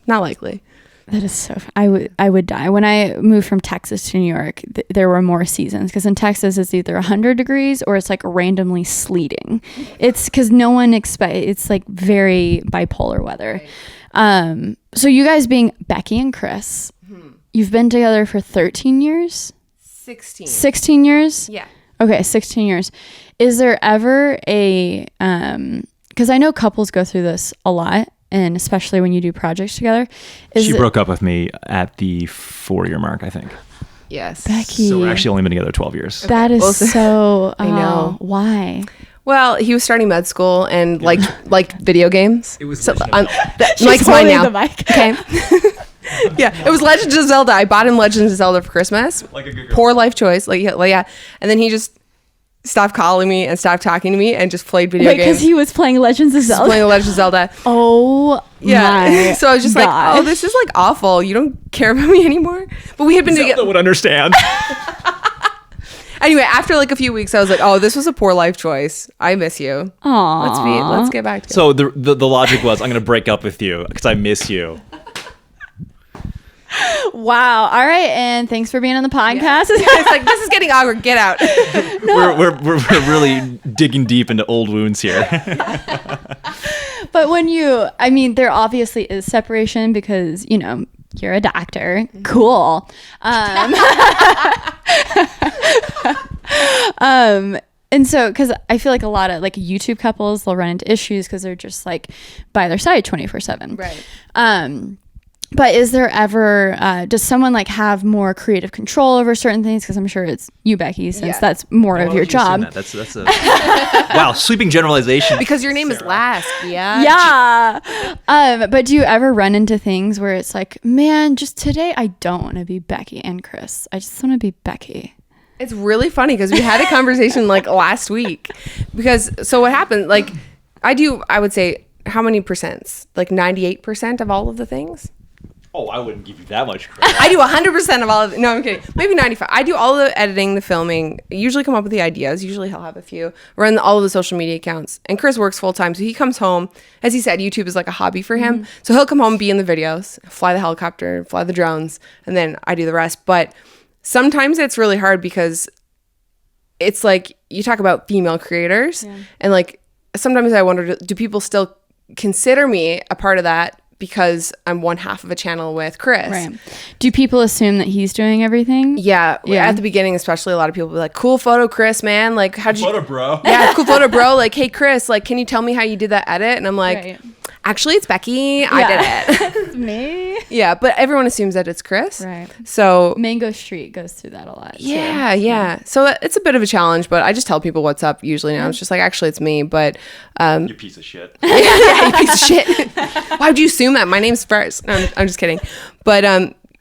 likely. That is so I would die. When I moved from Texas to New York, there were more seasons, because in Texas it's either 100 degrees or it's like randomly sleeting. It's because no one it's like very bipolar weather. Right. So you guys being Becky and Chris, you've been together for 13 years? 16 years? Yeah. Okay, 16 years. Is there ever a because I know couples go through this a lot, and especially when you do projects together. She broke up with me at the 4-year mark, I think. Yes. Becky. So we're actually only been together 12 years. That is so... I know. Why? Well, he was starting med school and liked video games. It was so, She's like mine now. the mic. Okay. Yeah, it was Legends of Zelda. I bought him Legends of Zelda for Christmas. Like a good girl. Poor life choice. Yeah. And then he just stopped calling me and stopped talking to me and just played video games. Because he was playing Legends of Zelda? Playing Legends of Zelda. Oh, yeah. So I was just like, oh, this is like awful. You don't care about me anymore? But we had been together. Zelda would understand. Anyway, after like a few weeks, I was like, oh, this was a poor life choice. I miss you. Aww. Let's get back to it. So the logic was, I'm going to break up with you because I miss you. Wow. All right. And thanks for being on the podcast. Yeah. It's like, this is getting awkward. Get out. No. We're really digging deep into old wounds here. But there obviously is separation because, you're a doctor. Mm-hmm. Cool. And so, because I feel like a lot of like YouTube couples, they'll run into issues because they're just like by their side 24/7. Right. But is there ever, does someone like have more creative control over certain things? Because I'm sure it's you, Becky, since that's more of your job. That's a wow, sweeping generalization. Because your name is last. Yeah. Yeah. But do you ever run into things where it's like, man, just today I don't want to be Becky and Chris. I just want to be Becky. It's really funny because we had a conversation like last week. So what happened? Like I would say, how many percents? Like 98% of all of the things? Oh, I wouldn't give you that much credit. I do 100% of all of it. No, I'm kidding. Maybe 95. I do all the editing, the filming. I usually come up with the ideas. Usually he'll have a few. Run all of the social media accounts. And Chris works full time. So he comes home. As he said, YouTube is like a hobby for him. Mm-hmm. So he'll come home, be in the videos, fly the helicopter, fly the drones, and then I do the rest. But sometimes it's really hard because it's like you talk about female creators. Yeah. And like sometimes I wonder, do people still consider me a part of that? Because I'm one half of a channel with Chris. Right. Do people assume that he's doing everything? Yeah. At the beginning, especially, a lot of people be like, cool photo, Chris, man. Like, how'd you... Cool photo, bro. Yeah, cool photo, bro. Like, hey, Chris, like, can you tell me how you did that edit? And I'm like, actually, it's Becky. I did it. It's me. Yeah, but everyone assumes that it's Chris. Right. So... Mango Street goes through that a lot. Yeah. So it's a bit of a challenge, but I just tell people what's up usually now. It's just like, actually, it's me, but... you piece of shit. Yeah, you piece of shit. Why would you assume that? My name's first. No, I'm just kidding. But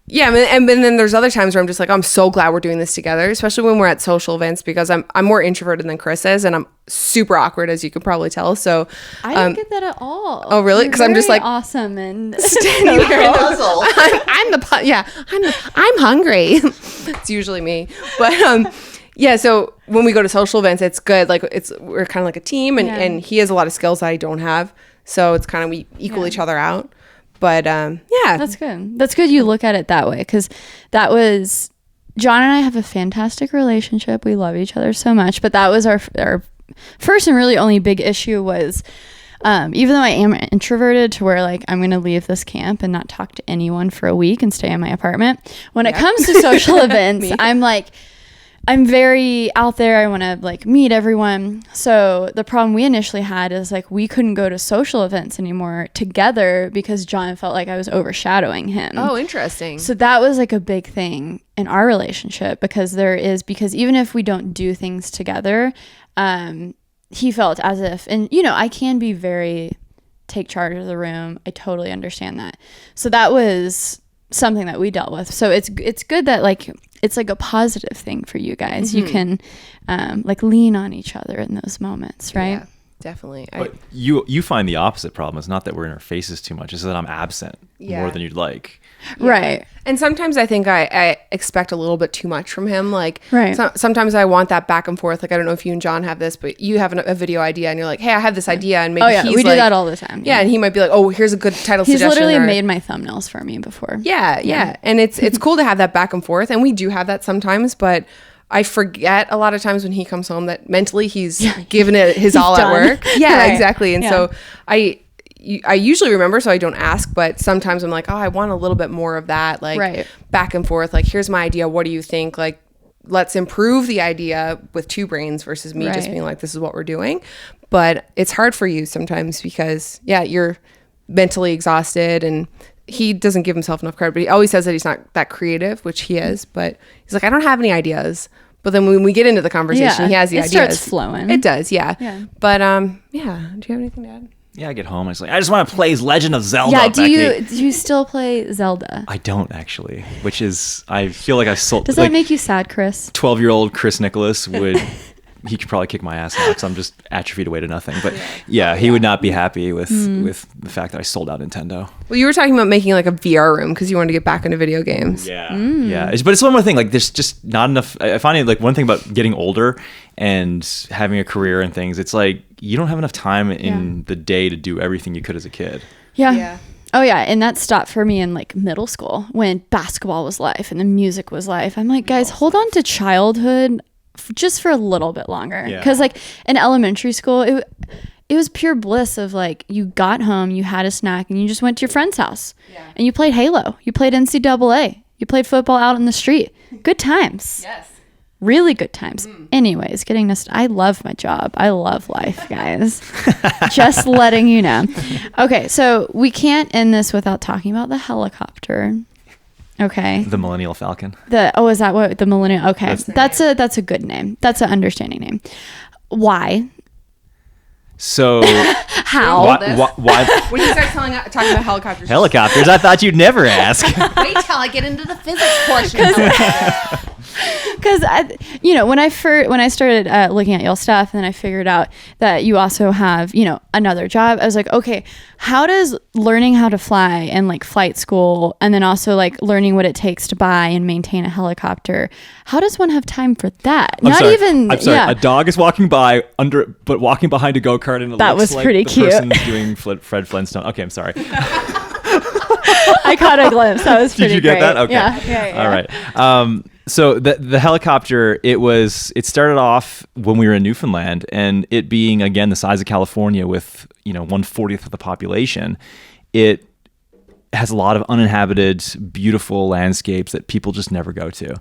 yeah, and then there's other times where I'm just like, I'm so glad we're doing this together, especially when we're at social events, because I'm more introverted than Chris is, and I'm super awkward, as you could probably tell. So I don't get that at all. Oh, really? Because I'm just like awesome and standing there in the I'm hungry. It's usually me, but yeah. So when we go to social events, it's good. Like we're kind of like a team, and he has a lot of skills that I don't have, so it's kind of we equal each other out. But yeah, that's good. That's good. You look at it that way, because that was John and I have a fantastic relationship. We love each other so much. But that was our first and really only big issue was, even though I am introverted to where like I'm going to leave this camp and not talk to anyone for a week and stay in my apartment. When it comes to social events, I'm very out there. I want to like meet everyone. So the problem we initially had is like we couldn't go to social events anymore together because John felt like I was overshadowing him. Oh, interesting. So that was like a big thing in our relationship because even if we don't do things together, he felt as if, and I can be very take charge of the room. I totally understand that. So that was something that we dealt with. So it's good that like it's like a positive thing for you guys. Mm-hmm. You can like lean on each other in those moments, right? Definitely. But you find the opposite problem. It's not that we're in our faces too much. It's that I'm absent more than you'd like. Yeah. Right. And sometimes I think I expect a little bit too much from him. Like, right. Sometimes I want that back and forth. Like, I don't know if you and John have this, but you have a video idea and you're like, hey, I have this idea. And maybe we do that all the time. Yeah. And he might be like, oh, here's a good title He's suggestion. Literally made my thumbnails for me before. Yeah. And it's cool to have that back and forth. And we do have that sometimes, but I forget a lot of times when he comes home that mentally he's given it his all at work. Yeah, right. Exactly. And so I usually remember, so I don't ask, but sometimes I'm like, oh, I want a little bit more of that, like back and forth. Like, here's my idea. What do you think? Like, let's improve the idea with two brains versus me just being like, this is what we're doing. But it's hard for you sometimes because, you're mentally exhausted, and he doesn't give himself enough credit, but he always says that he's not that creative, which he is, but he's like, I don't have any ideas. But then when we get into the conversation, he has the ideas. It starts flowing. It does, yeah. But, do you have anything to add? Yeah, I get home. I just want to play Legend of Zelda. Yeah, do you still play Zelda? I don't actually, which is, I feel like I sold. Does that make you sad, Chris? 12-year-old Chris Nicholas would, he could probably kick my ass now because I'm just atrophied away to nothing. But he would not be happy with the fact that I sold out Nintendo. Well, you were talking about making like a VR room because you wanted to get back into video games. Yeah. But it's one more thing. Like, there's just not enough. I find it like one thing about getting older and having a career and things. It's like you don't have enough time in the day to do everything you could as a kid. Yeah. Oh yeah, and that stopped for me in like middle school when basketball was life and the music was life. I'm like, guys, hold on to childhood just for a little bit longer, because like in elementary school it was pure bliss of like, you got home, you had a snack, and you just went to your friend's house and you played Halo, you played NCAA, you played football out in the street. Good times. Really good times. Anyways, I love my job. I love life, guys. Just letting you know. Okay, so we can't end this without talking about the helicopter. Okay. The Millennial Falcon. Is that what the Millennial? Okay. That's a good name. That's an understanding name. Why? So how? Why? When you start talking about helicopters. Helicopters? I thought you'd never ask. Wait till I get into the physics portion. Because when I started looking at y'all stuff, and then I figured out that you also have another job, I was like, okay, how does learning how to fly and like flight school, and then also like learning what it takes to buy and maintain a helicopter, how does one have time for that? I'm sorry. A dog is walking by but walking behind a go-kart, and that was pretty cute. Person's doing Fred Flintstone. Okay, I'm sorry. I caught a glimpse. That was pretty great. Did you get that? Okay. Yeah. All right. So the helicopter, it started off when we were in Newfoundland, and it being, again, the size of California with 1/40th of the population, it has a lot of uninhabited, beautiful landscapes that people just never go to.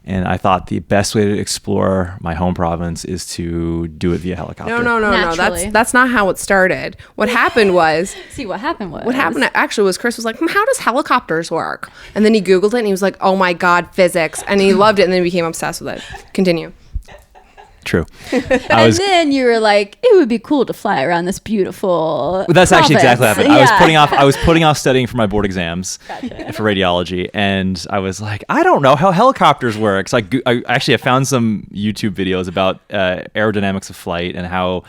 And I thought the best way to explore my home province is to do it via helicopter. No. That's not how it started. What happened was... What happened actually was Chris was like, how does helicopters work? And then he Googled it, and he was like, oh my God, physics. And he loved it, and then he became obsessed with it. Continue. True. Then you were like, it would be cool to fly around this beautiful That's actually exactly what happened. I was putting off studying for my board exams for radiology, and I was like, I don't know how helicopters work. So I found some YouTube videos about aerodynamics of flight and how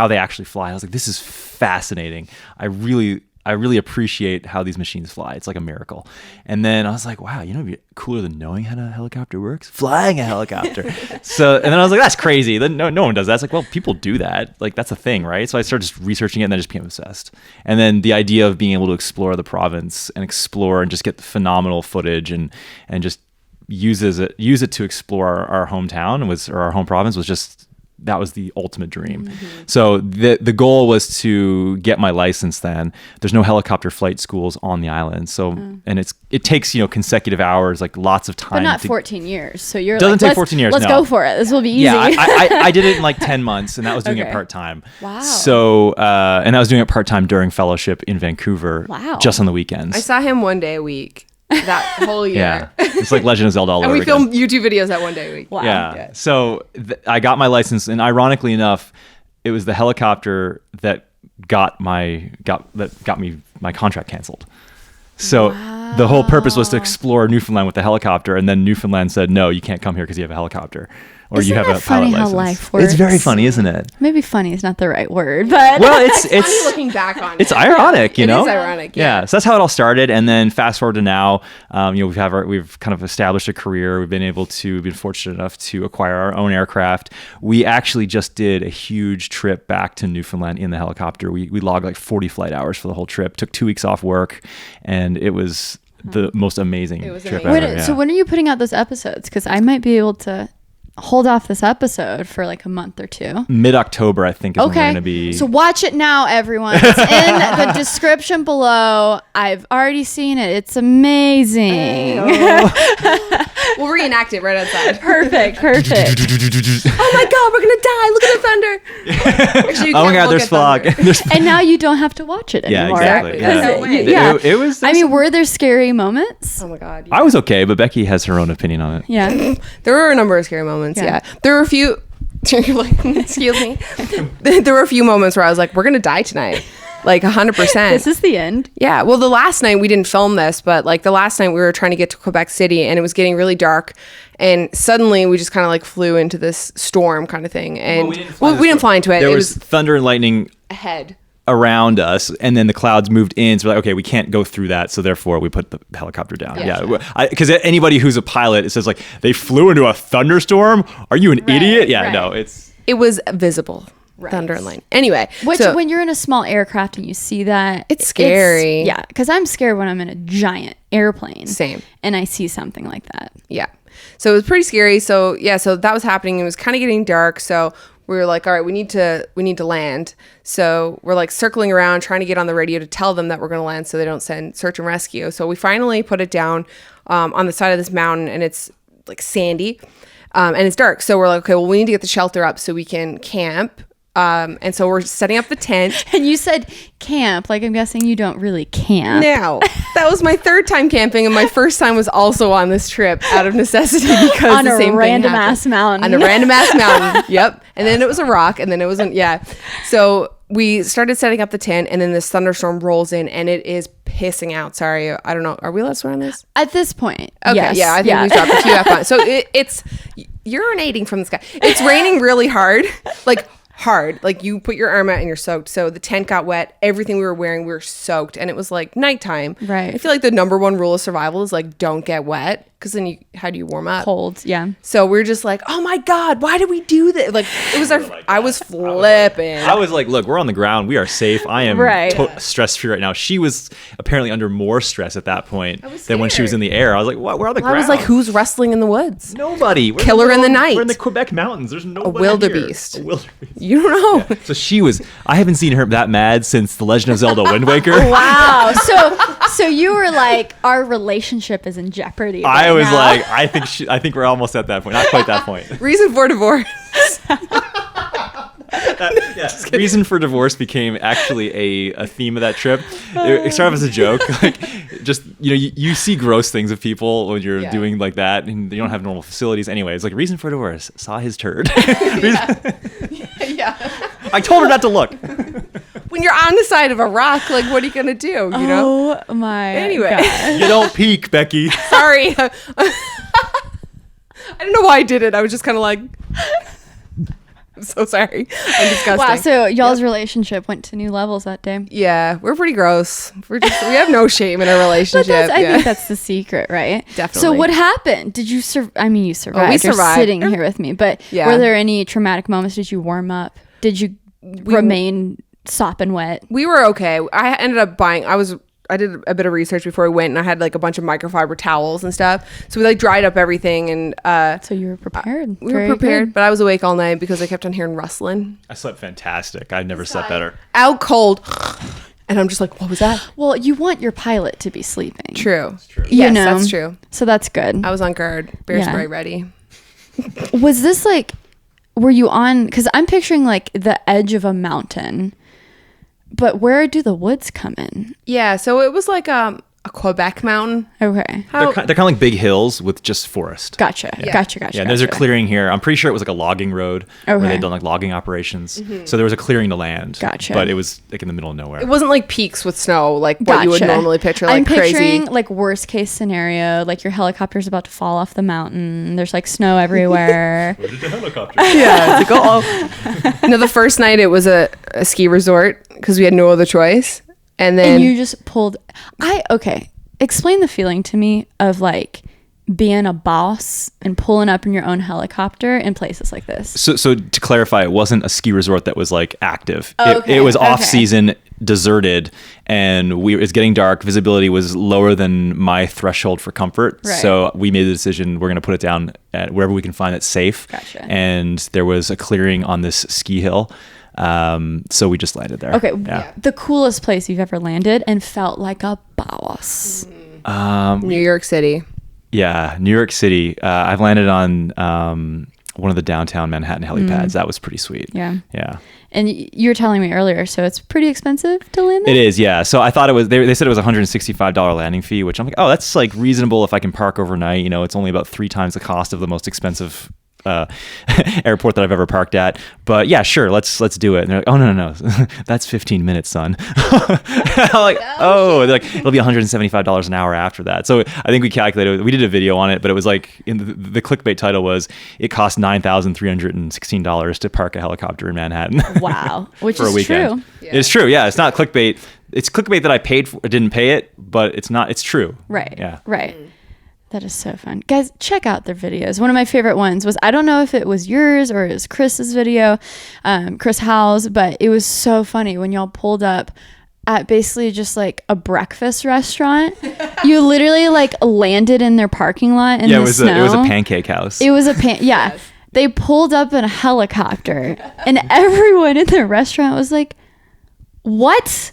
they actually fly. I was like, this is fascinating. I really appreciate how these machines fly. It's like a miracle. And then I was like, wow, it'd be cooler than knowing how a helicopter works? Flying a helicopter. And then I was like, that's crazy. Then no one does that. It's like, well, people do that. Like, that's a thing, right? So I started just researching it, and then I just became obsessed. And then the idea of being able to explore the province and just get phenomenal footage and just use it to explore our hometown or our home province was just... that was the ultimate dream. Mm-hmm. So the goal was to get my license then. There's no helicopter flight schools on the island. So, and it takes, consecutive hours, like lots of time. But not 14 years. So you're doesn't take 14 years. Let's go for it. This will be easy. Yeah, I did it in like 10 months, and that was doing it part-time. Wow. So, and I was doing it part-time during fellowship in Vancouver. Wow. Just on the weekends. I saw him one day a week. That whole year. Yeah. It's like Legend of Zelda all over again. And we filmed YouTube videos that one day a week. Wow. Yeah. So I got my license, and ironically enough, it was the helicopter that got me my contract canceled. So the whole purpose was to explore Newfoundland with the helicopter, and then Newfoundland said, no, you can't come here because you have a helicopter. or Isn't you have that a funny pilot how license. life works? It's very funny, isn't it? Maybe funny is not the right word, but Well, Funny it's looking back on it. it's ironic, you know. It is ironic. Yeah. So that's how it all started, and then fast forward to now. We've kind of established a career. We've been fortunate enough to acquire our own aircraft. We actually just did a huge trip back to Newfoundland in the helicopter. We logged like 40 flight hours for the whole trip. Took 2 weeks off work, and it was the most amazing trip ever. So when are you putting out those episodes? Because I might be able to hold off this episode for like a month or two. Mid-October, I think, is when we're going to be. So watch it now, everyone. It's in the description below. I've already seen it. It's amazing. We'll reenact it right outside. Perfect. Oh my God, we're gonna die! Look at the thunder. Actually, Oh my God, there's fog. And now you don't have to watch it anymore. Yeah, exactly. Yeah. It was. I mean, were there scary moments? Oh my God. I was okay, but Becky has her own opinion on it. Yeah. There were a number of scary moments. Yeah. There were a few. You're like, excuse me. There were a few moments where I was like, we're gonna die tonight. Like 100%. This is the end. Yeah. Well, the last night we didn't film this, but like the last night we were trying to get to Quebec City and it was getting really dark. And suddenly we just kind of like flew into this storm kind of thing. And we didn't fly into it. There was thunder and lightning ahead around us, and then the clouds moved in. So we're like, okay, we can't go through that. So therefore we put the helicopter down. Yeah. Because anybody who's a pilot, it says like, they flew into a thunderstorm. Are you an idiot? Yeah, no, it was visible. Thunder and lightning. Anyway, when you're in a small aircraft and you see that, it's scary. Yeah, because I'm scared when I'm in a giant airplane. Same. And I see something like that. Yeah. So it was pretty scary. So yeah, so that was happening. It was kind of getting dark. So we were like, all right, we need to land. So we're like circling around trying to get on the radio to tell them that we're going to land so they don't send search and rescue. So we finally put it down on the side of this mountain, and it's like sandy and it's dark. So we're like, okay, well, we need to get the shelter up so we can camp. And so we're setting up the tent. And you said camp, like I'm guessing you don't really camp. Now, that was my third time camping, and my first time was also on this trip out of necessity because on the same a random thing ass mountain. On a random ass mountain. Yep. And then it was a rock, and then it wasn't. Yeah. So we started setting up the tent, and then this thunderstorm rolls in, and it is pissing out. Sorry, I don't know. Are we allowed to swear on this? At this point, okay. Yes. Yeah, I think we dropped a few F-bombs. So it's urinating from the sky. It's raining really hard, like you put your arm out and you're soaked. So the tent got wet. Everything we were wearing, we were soaked, and it was like nighttime. Right. I feel like the number one rule of survival is like, don't get wet, because then how do you warm up? Cold. Yeah. So we're just like, oh my God, why did we do this? Like, it was I was flipping. I was like, look, we're on the ground. We are safe. I am stress-free right now. She was apparently under more stress at that point than when she was in the air. I was like, what? We're on the ground. I was like, who's wrestling in the woods? Nobody. Killer in the night. We're in the Quebec mountains. There's nobody. A wildebeest. A wildebeest. You don't know. Yeah. So she was. I haven't seen her that mad since The Legend of Zelda: Wind Waker. Wow. So you were like, our relationship is in jeopardy. I was like, I think we're almost at that point. Not quite that point. Reason for divorce. Reason for divorce became actually a theme of that trip. It started off as a joke, like just you see gross things of people when you're doing like that, and you don't have normal facilities. Anyway, it's like reason for divorce. Saw his turd. I told her not to look. When you're on the side of a rock, like what are you gonna do? You know. Oh my. Anyway, God. You don't peek, Becky. Sorry. I don't know why I did it. I was just kind of like, I'm so sorry. I'm disgusting. Wow. So y'all's relationship went to new levels that day. Yeah, we're pretty gross. We have no shame in our relationship. I think that's the secret, right? Definitely. So what happened? Did you you survived. We survived. You're sitting here with me, but were there any traumatic moments? Did you warm up? Did you remain sopping wet? We were okay. I ended up buying. I did a bit of research before we went, and I had like a bunch of microfiber towels and stuff. So we like dried up everything, and so you were prepared. We were prepared, but I was awake all night because I kept on hearing rustling. I slept fantastic. I've never slept better. Out cold, and I'm just like, what was that? Well, you want your pilot to be sleeping. True. It's true. Yes, that's true. So that's good. I was on guard, bear spray ready. Was this like, were you on? Because I'm picturing like the edge of a mountain. But where do the woods come in? Yeah, so it was like a Quebec mountain. Okay. They're kind of like big hills with just forest. Gotcha. Yeah. Gotcha. Yeah, and there's a clearing here. I'm pretty sure it was like a logging road where Okay. they'd done like logging operations. So there was a clearing to land. Gotcha. But it was like in the middle of nowhere. It wasn't like peaks with snow, like what you would normally picture, like I'm picturing crazy. like worst case scenario, like your helicopter's about to fall off the mountain. There's like snow everywhere. Where did the helicopter? Yeah. It's like, oh. No, the first night it was a ski resort because we had no other choice. And then And you just pulled. Okay. Explain the feeling to me of like being a boss and pulling up in your own helicopter in places like this. So to clarify, it wasn't a ski resort that was like active. Okay, It was okay. off season, deserted, and it's getting dark. Visibility was lower than my threshold for comfort. Right. So we made the decision we're going to put it down at wherever we can find it safe. Gotcha. And there was a clearing on this ski hill. So we just landed there. Okay. Yeah. The coolest place you've ever landed and felt like a boss. New York City. Yeah, New York City. I've landed on one of the downtown Manhattan helipads. That was pretty sweet. Yeah. Yeah. And you were telling me earlier, so it's pretty expensive to land there? It is, yeah. So I thought it was, they said it was $165 landing fee, which I'm like, oh, that's like reasonable if I can park overnight. You know, it's only about 3 times the cost of the most expensive airport that I've ever parked at. But yeah, sure, let's do it. And they're like, oh, no, that's 15 minutes, son. I'm like, oh, they're like, it'll be $175 an hour after that. So I think we calculated, we did a video on it, but it was like, in the clickbait title was, it cost $9,316 to park a helicopter in Manhattan. Wow. Which for a is weekend. true. Yeah. It's true. Yeah, it's not clickbait. It's clickbait that I paid for, didn't pay it, but it's not. It's true. Right. Yeah. Right. That is so fun. Guys, check out their videos. One of my favorite ones was, I don't know if it was yours or it was Chris's video, Chris Howell's, but it was so funny when y'all pulled up at basically just like a breakfast restaurant. You literally like landed in their parking lot in the snow. It was a pancake house. It was a yeah. Yes. They pulled up in a helicopter and everyone in the restaurant was like, what?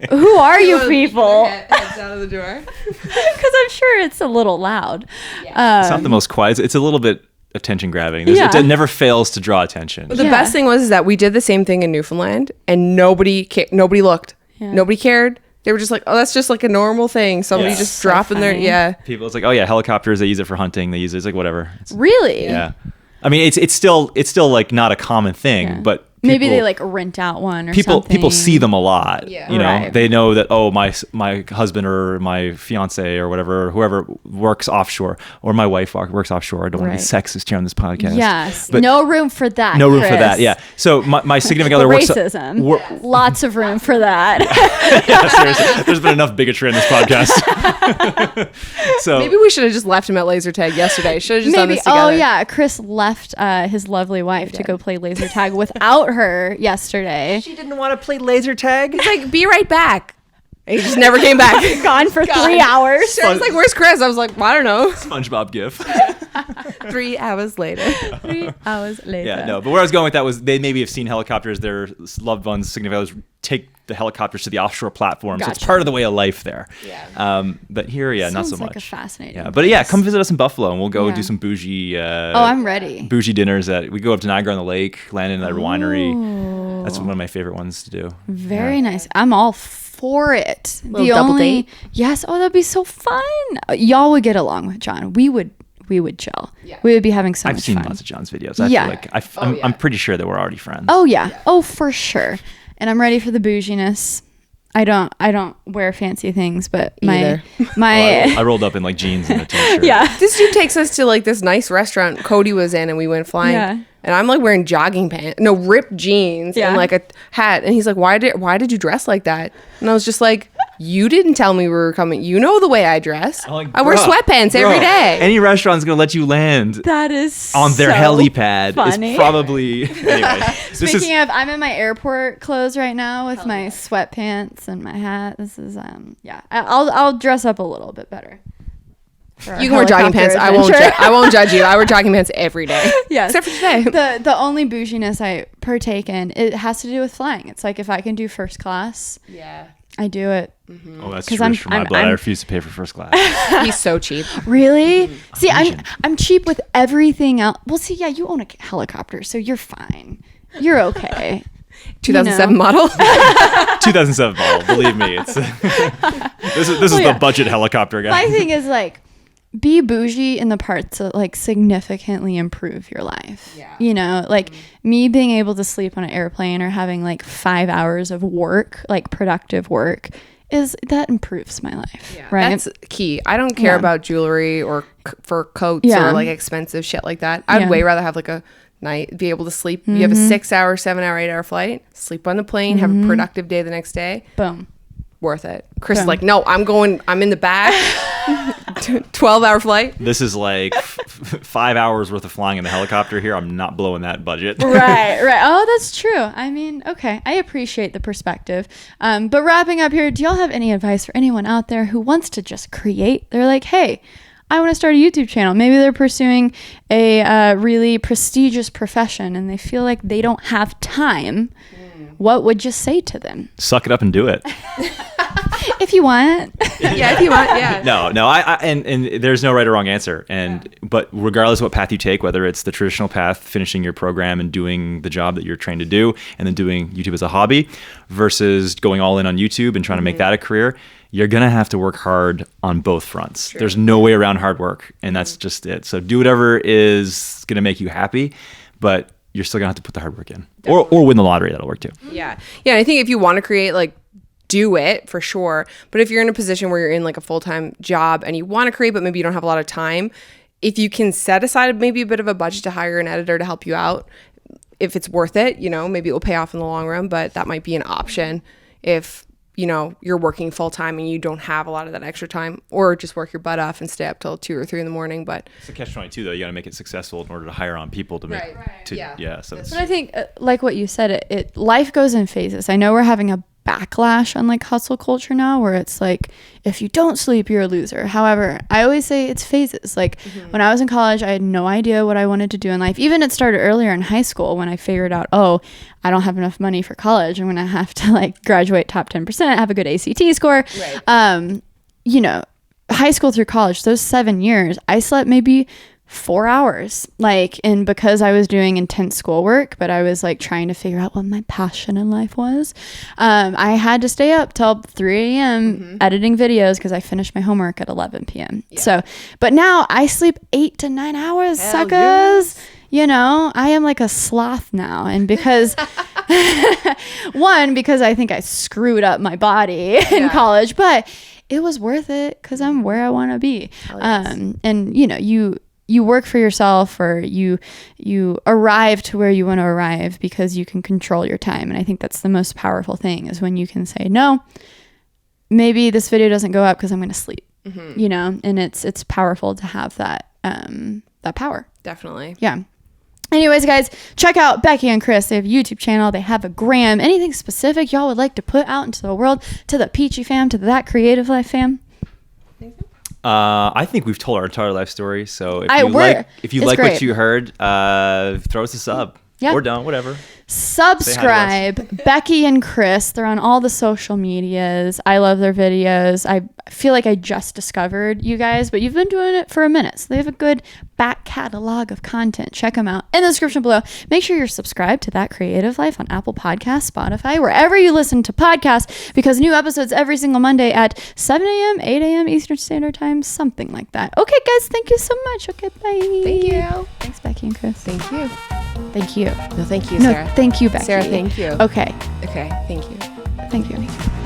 Who are you people? Heads out of the door. Because I'm sure it's a little loud. It's not the most quiet. It's a little bit attention grabbing. Yeah. It never fails to draw attention. But the Yeah. best thing was that we did the same thing in Newfoundland, and nobody looked. Yeah. Nobody cared. They were just like, oh, that's just like a normal thing. Somebody Yeah. just So dropping their funny. yeah. People, it's like, oh yeah, helicopters. They use it for hunting. They use it. It's like whatever. Really? Yeah. I mean, it's still like not a common thing, Yeah. but Maybe people- they like rent out one or people something. see them a lot. Yeah. You know, Right. they know that, oh, my husband or my fiance or whatever, whoever works offshore, or my wife works offshore. I don't want to be sexist here on this podcast. Yes. But no room for that. no room for Chris. that. Yeah. So my significant The other works. racism. Lots of room for that. Yeah, seriously. There's been enough bigotry on this podcast. So Maybe we should have just left him at laser tag yesterday. Should have just done Maybe. this together. Oh yeah, Chris left his lovely wife to go play laser tag without her yesterday. she didn't want to play laser tag. He's like, be right back. And he just never came back. Gone for 3 hours. I was like, where's Chris? I was like, well, I don't know. SpongeBob gif. 3 hours later. 3 hours later. Yeah, no. But where I was going with that was they maybe have seen helicopters. Their loved ones, significant others, take the helicopters to the offshore platform. So it's Gotcha. part of the way of life there. Yeah. But here, yeah, not so Sounds much. like a fascinating Yeah, but yeah, place. come visit us in Buffalo, and we'll go Yeah. do some bougie. Oh, I'm ready. Bougie dinners we go up to Niagara on the Lake, land in a winery. That's one of my favorite ones to do. Very nice. I'm all for it. Little double date? Yes. Oh, that'd be so fun. Y'all would get along with John. We would chill. Yeah. We would be having so I've much seen fun. lots of John's videos. I Yeah. feel like I'm pretty sure that we're already friends. Oh yeah. Oh, for sure. And I'm ready for the bouginess. I don't wear fancy things, but Either. I rolled up in like jeans and a t-shirt. yeah. This dude takes us to like this nice restaurant Cody was in, and we went flying. Yeah. And I'm like wearing jogging pants, no, ripped jeans, Yeah. and like a hat. And he's like, why did you dress like that? And I was just like, you didn't tell me we were coming. You know the way I dress. I'm like, I wear "Bruh, sweatpants every bro, day. Any restaurant's gonna let you land That is on their so helipad. funny. It's probably anyway. Speaking of, I'm in my airport clothes right now with my sweatpants and my hat. This is yeah. I'll dress up a little bit better. for our You can wear jogging pants. helicopter adventure. I won't judge you. I wear jogging pants every day. Yes. Except for today. The only bouginess I partake in, it has to do with flying. It's like if I can do first class, Yeah. I do it. Oh, that's 'Cause true I'm- for my I'm- blood. I I'm- refuse to pay for first class. He's so cheap. Really? See, Asian. I'm cheap with everything else. Well, see, yeah, you own a helicopter, so you're fine. You're okay. 2007 model. 2007 model. Believe me, it's this is the budget helicopter guy. My thing is like, be bougie in the parts that like significantly improve your life. Yeah. You know, like me being able to sleep on an airplane or having like 5 hours of work, like productive work, that improves my life. Yeah, right. That's key. I don't care about jewelry or fur coats or like expensive shit like that. I'd way rather have like a night, be able to sleep. You have a 6 hour, 7 hour, 8 hour flight, sleep on the plane, have a productive day the next day. Boom. Worth it. Chris is like, no, I'm in the back. 12-hour flight. This is like 5 hours worth of flying in the helicopter here. I'm not blowing that budget. Right. Oh, that's true. I mean, okay. I appreciate the perspective. But wrapping up here, do y'all have any advice for anyone out there who wants to just create? They're like, hey, I want to start a YouTube channel. Maybe they're pursuing a really prestigious profession and they feel like they don't have time. What would you say to them? Suck it up and do it. If you want. Yeah, if you want, yeah. No, and there's no right or wrong answer. But regardless of what path you take, whether it's the traditional path, finishing your program and doing the job that you're trained to do, and then doing YouTube as a hobby, versus going all in on YouTube and trying to make that a career, you're going to have to work hard on both fronts. True. There's no way around hard work, and that's just it. So do whatever is going to make you happy, but you're still going to have to put the hard work in. Or win the lottery. That'll work too. Yeah. Yeah, I think if you want to create, like, do it for sure. But if you're in a position where you're in like a full-time job and you want to create, but maybe you don't have a lot of time, if you can set aside maybe a bit of a budget to hire an editor to help you out, if it's worth it, you know, maybe it will pay off in the long run, but that might be an option if, you know, you're working full-time and you don't have a lot of that extra time, or just work your butt off and stay up till 2 or 3 in the morning. But it's a catch-22 though. You got to make it successful in order to hire on people to make But I think like what you said, it life goes in phases. I know we're having a backlash on like hustle culture now, where it's like, if you don't sleep, you're a loser. However, I always say it's phases. Like when I was in college, I had no idea what I wanted to do in life. Even it started earlier in high school when I figured out, oh, I don't have enough money for college. I'm gonna have to like graduate top 10%, have a good ACT score. Right. You know, high school through college, those 7 years, I slept maybe 4 hours, like, and because I was doing intense schoolwork, but I was like trying to figure out what my passion in life was. I had to stay up till 3 a.m. editing videos because I finished my homework at 11 p.m. Yeah. So, but now I sleep 8 to 9 hours, Hell suckers. Yes. You know, I am like a sloth now. And because, because I think I screwed up my body in college, but it was worth it because I'm where I want to be. Yes. And, you know, you work for yourself, or you arrive to where you want to arrive because you can control your time. And I think that's the most powerful thing, is when you can say, no, maybe this video doesn't go up because I'm going to sleep, you know, and it's powerful to have that power. Definitely. Yeah. Anyways, guys, check out Becky and Chris. They have a YouTube channel. They have a gram. Anything specific y'all would like to put out into the world, to the Peachy fam, to the That Creative Life fam? I think we've told our entire life story. So if you like great. what you heard, throw us a sub. Or don't, whatever. Subscribe. Becky and Chris. They're on all the social medias. I love their videos. I feel like I just discovered you guys, but you've been doing it for a minute. So they have a good back catalog of content. Check them out in the description below. Make sure you're subscribed to That Creative Life on Apple Podcasts, Spotify, wherever you listen to podcasts, because new episodes every single Monday at 7 a.m., 8 a.m. Eastern Standard Time, something like that. Okay, guys, thank you so much. Okay, bye. Thank you. Thanks, Becky and Chris. Thank you. Thank you. No, thank you, Sarah. No, thank you, Becky. Sarah, thank you. Okay. Okay, thank you. Thank you.